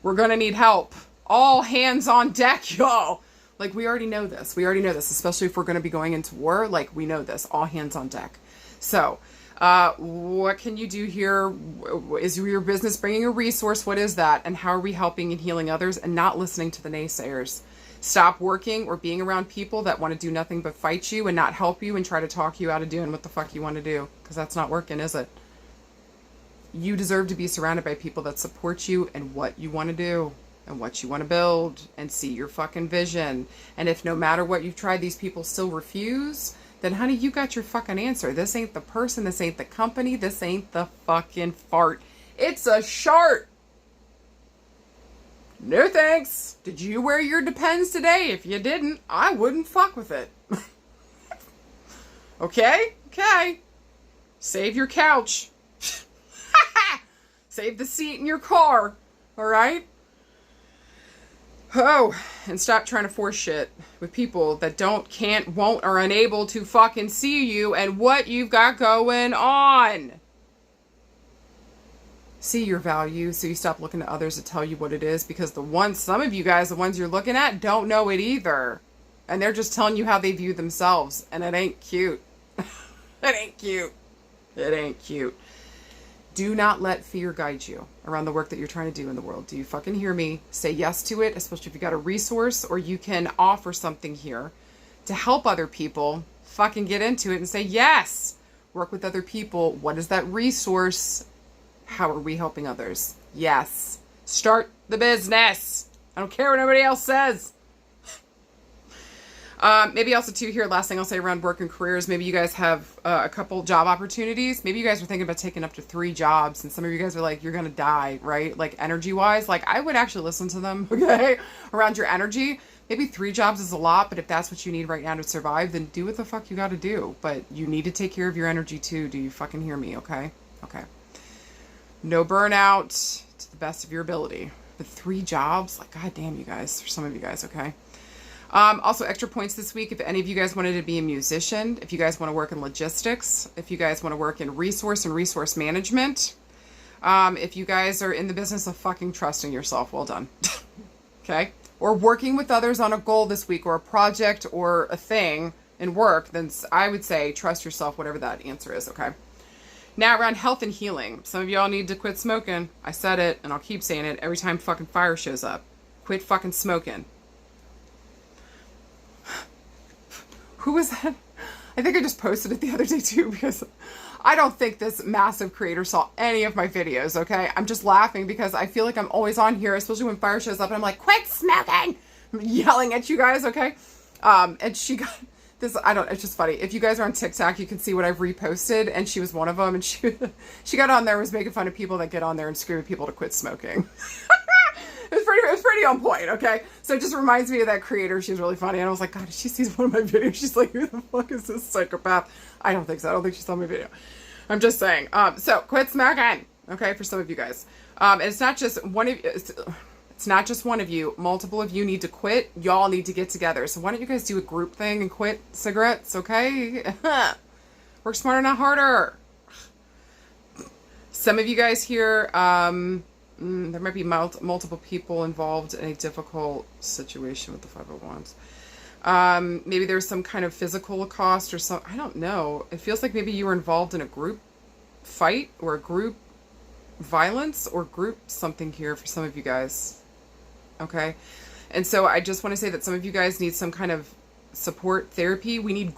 We're going to need help. All hands on deck, y'all. Like, we already know this. We already know this, especially if we're going to be going into war. Like, we know this. All hands on deck. So, what can you do here? Is your business bringing a resource? What is that? And how are we helping and healing others and not listening to the naysayers? Stop working or being around people that want to do nothing but fight you and not help you and try to talk you out of doing what the fuck you want to do. Because that's not working, is it? You deserve to be surrounded by people that support you and what you want to do and what you want to build and see your fucking vision. And if no matter what you've tried, these people still refuse, then honey, you got your fucking answer. This ain't the person. This ain't the company. This ain't the fucking fart. It's a shart. No thanks. Did you wear your Depends today? If you didn't, I wouldn't fuck with it. Okay? Okay. Save your couch. Save the seat in your car. All right? Oh, and stop trying to force shit with people that don't, can't, won't, or unable to fucking see you and what you've got going on. See your value so you stop looking to others to tell you what it is, because some of you guys, the ones you're looking at, don't know it either. And they're just telling you how they view themselves, and it ain't cute. It ain't cute. It ain't cute. Do not let fear guide you around the work that you're trying to do in the world. Do you fucking hear me? Say yes to it, especially if you got a resource or you can offer something here to help other people. Fucking get into it and say yes. Work with other people. What is that resource? How are we helping others? Yes. Start the business. I don't care what anybody else says. Maybe also too here, last thing I'll say around work and careers, maybe you guys have a couple job opportunities. Maybe you guys are thinking about taking up to 3 jobs, and some of you guys are like, you're going to die, right? Like energy wise, like I would actually listen to them, okay? Around your energy. Maybe 3 jobs is a lot, but if that's what you need right now to survive, then do what the fuck you got to do. But you need to take care of your energy too. Do you fucking hear me? Okay. Okay. No burnout to the best of your ability. But 3 jobs, like, God damn you guys, for some of you guys. Okay. Also, extra points this week if any of you guys wanted to be a musician, if you guys want to work in logistics, if you guys want to work in resource and resource management, if you guys are in the business of fucking trusting yourself, well done. Okay? Or working with others on a goal this week or a project or a thing in work, then I would say trust yourself, whatever that answer is, okay? Now, around health and healing, some of y'all need to quit smoking. I said it, and I'll keep saying it every time fucking fire shows up. Quit fucking smoking. Who was that? I think I just posted it the other day too, because I don't think this massive creator saw any of my videos, okay? I'm just laughing because I feel like I'm always on here, especially when fire shows up, and I'm like, quit smoking! I'm yelling at you guys, okay? And she got this, it's just funny. If you guys are on TikTok, you can see what I've reposted, and she was one of them, and she got on there and was making fun of people that get on there and scream at people to quit smoking. It was pretty on point, okay? So it just reminds me of that creator. She's really funny. And I was like, God, if she sees one of my videos, she's like, who the fuck is this psychopath? I don't think so. I don't think she saw my video. I'm just saying. So quit smoking, okay, for some of you guys. And it's not just one of you. It's not just one of you. Multiple of you need to quit. Y'all need to get together. So why don't you guys do a group thing and quit cigarettes, okay? Work smarter, not harder. Some of you guys here, there might be multiple people involved in a difficult situation with the 501s. Maybe there's some kind of physical cost or some, I don't know. It feels like maybe you were involved in a group fight or a group violence or group something here for some of you guys. Okay. And so I just want to say that some of you guys need some kind of support therapy. We need,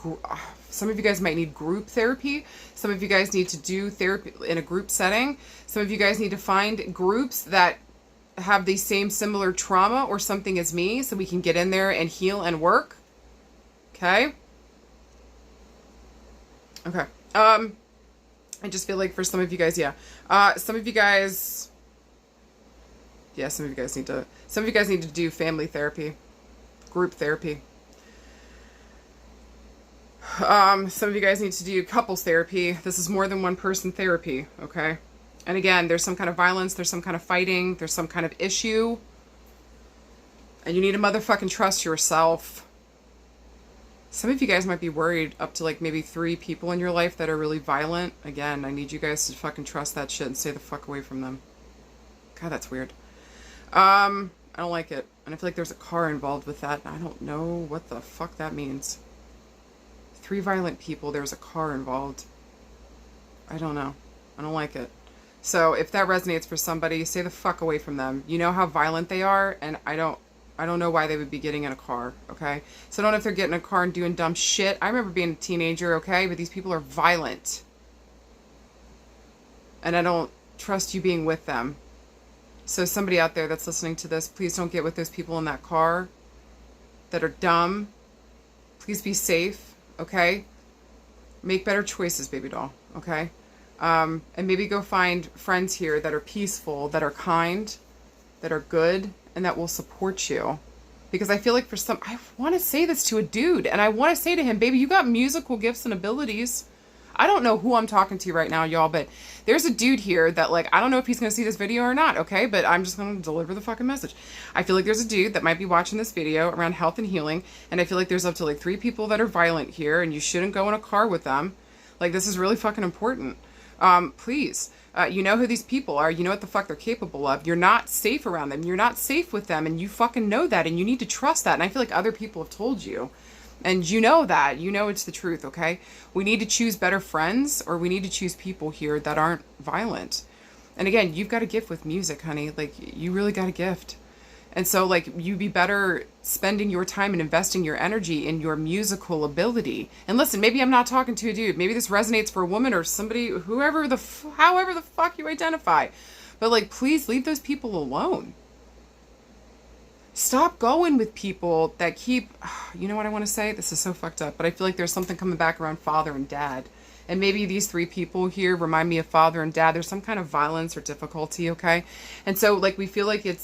some of you guys might need group therapy. Some of you guys need to do therapy in a group setting. Some of you guys need to find groups that have the same similar trauma or something as me, so we can get in there and heal and work. Okay? Okay. I just feel like for some of you guys, yeah. Some of you guys need to do family therapy, group therapy. Some of you guys need to do couples therapy. This is more than one person therapy, okay? And again, there's some kind of violence, there's some kind of fighting, there's some kind of issue. And you need to motherfucking trust yourself. Some of you guys might be worried up to like maybe 3 people in your life that are really violent. Again, I need you guys to fucking trust that shit and stay the fuck away from them. God, that's weird. I don't like it. And I feel like there's a car involved with that. I don't know what the fuck that means. 3 violent people, there's a car involved. I don't know. I don't like it. So if that resonates for somebody, stay the fuck away from them. You know how violent they are, and I don't know why they would be getting in a car, okay? So I don't know if they're getting in a car and doing dumb shit. I remember being a teenager, okay? But these people are violent. And I don't trust you being with them. So somebody out there that's listening to this, please don't get with those people in that car that are dumb. Please be safe, okay? Make better choices, baby doll, okay? And maybe go find friends here that are peaceful, that are kind, that are good, and that will support you. Because I feel like for some, I want to say this to a dude, and I want to say to him, baby, you got musical gifts and abilities. I don't know who I'm talking to right now, y'all, but there's a dude here that, like, I don't know if he's going to see this video or not, okay? But I'm just going to deliver the fucking message. I feel like there's a dude that might be watching this video around health and healing, and I feel like there's up to, like, 3 people that are violent here, and you shouldn't go in a car with them. Like, this is really fucking important. Please. You know who these people are. You know what the fuck they're capable of. You're not safe around them. You're not safe with them, and you fucking know that, and you need to trust that. And I feel like other people have told you. And you know that. You know it's the truth, okay? We need to choose better friends, or we need to choose people here that aren't violent. And again, you've got a gift with music, honey. Like, you really got a gift. And so, like, you'd be better spending your time and investing your energy in your musical ability. And listen, maybe I'm not talking to a dude. Maybe this resonates for a woman or somebody, however the fuck you identify. But, like, please leave those people alone. Stop going with people that keep, you know what I want to say? This is so fucked up, but I feel like there's something coming back around father and dad. And maybe these 3 people here remind me of father and dad. There's some kind of violence or difficulty, okay? And so, like, we feel like it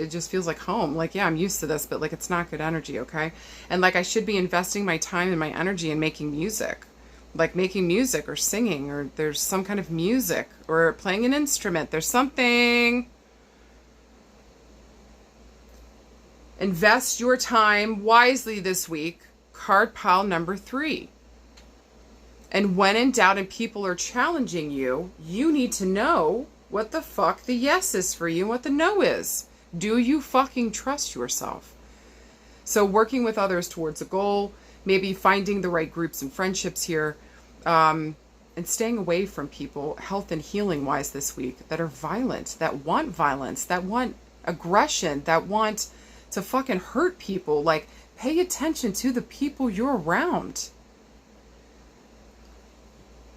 just feels like home. Like, yeah, I'm used to this, but, like, it's not good energy, okay? And, like, I should be investing my time and my energy in making music. Like, making music or singing, or there's some kind of music, or playing an instrument. There's something. Invest your time wisely this week. Card pile number 3. And when in doubt and people are challenging you, you need to know what the fuck the yes is for you and what the no is. Do you fucking trust yourself? So working with others towards a goal, maybe finding the right groups and friendships here, and staying away from people, health and healing wise this week, that are violent, that want violence, that want aggression, that want to fucking hurt people. Like, pay attention to the people you're around.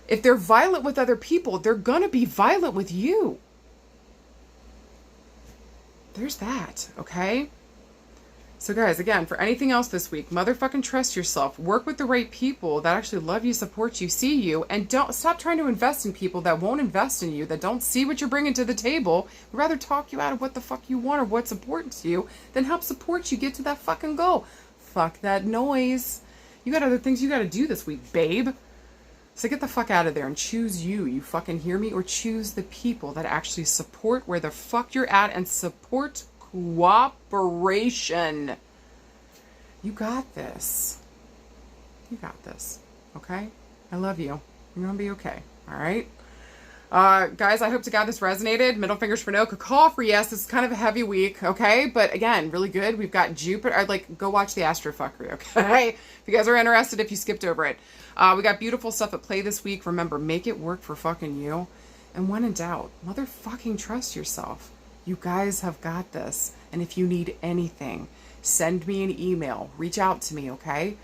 If they're violent with other people, they're gonna be violent with you. There's that, okay? So guys, again, for anything else this week, motherfucking trust yourself. Work with the right people that actually love you, support you, see you, and don't stop trying to invest in people that won't invest in you, that don't see what you're bringing to the table, would rather talk you out of what the fuck you want or what's important to you, than help support you get to that fucking goal. Fuck that noise. You got other things you gotta do this week, babe. So get the fuck out of there and choose you fucking hear me? Or choose the people that actually support where the fuck you're at and support cooperation. You got this. You got this. Okay? I love you. You're gonna be okay. Alright? Guys, I hope to God this resonated. Middle fingers for no. Call for yes. It's kind of a heavy week, okay? But again, really good. We've got Jupiter. I'd like, go watch the Astrofuckery, okay? If you guys are interested, if you skipped over it. We got beautiful stuff at play this week. Remember, make it work for fucking you. And when in doubt, motherfucking trust yourself. You guys have got this. And if you need anything, send me an email, reach out to me, okay?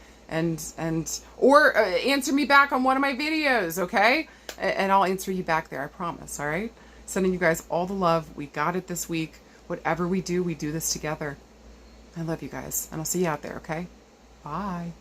Or answer me back on one of my videos, okay? And I'll answer you back there, I promise, all right? Sending you guys all the love. We got it this week. Whatever we do this together. I love you guys, and I'll see you out there, okay? Bye.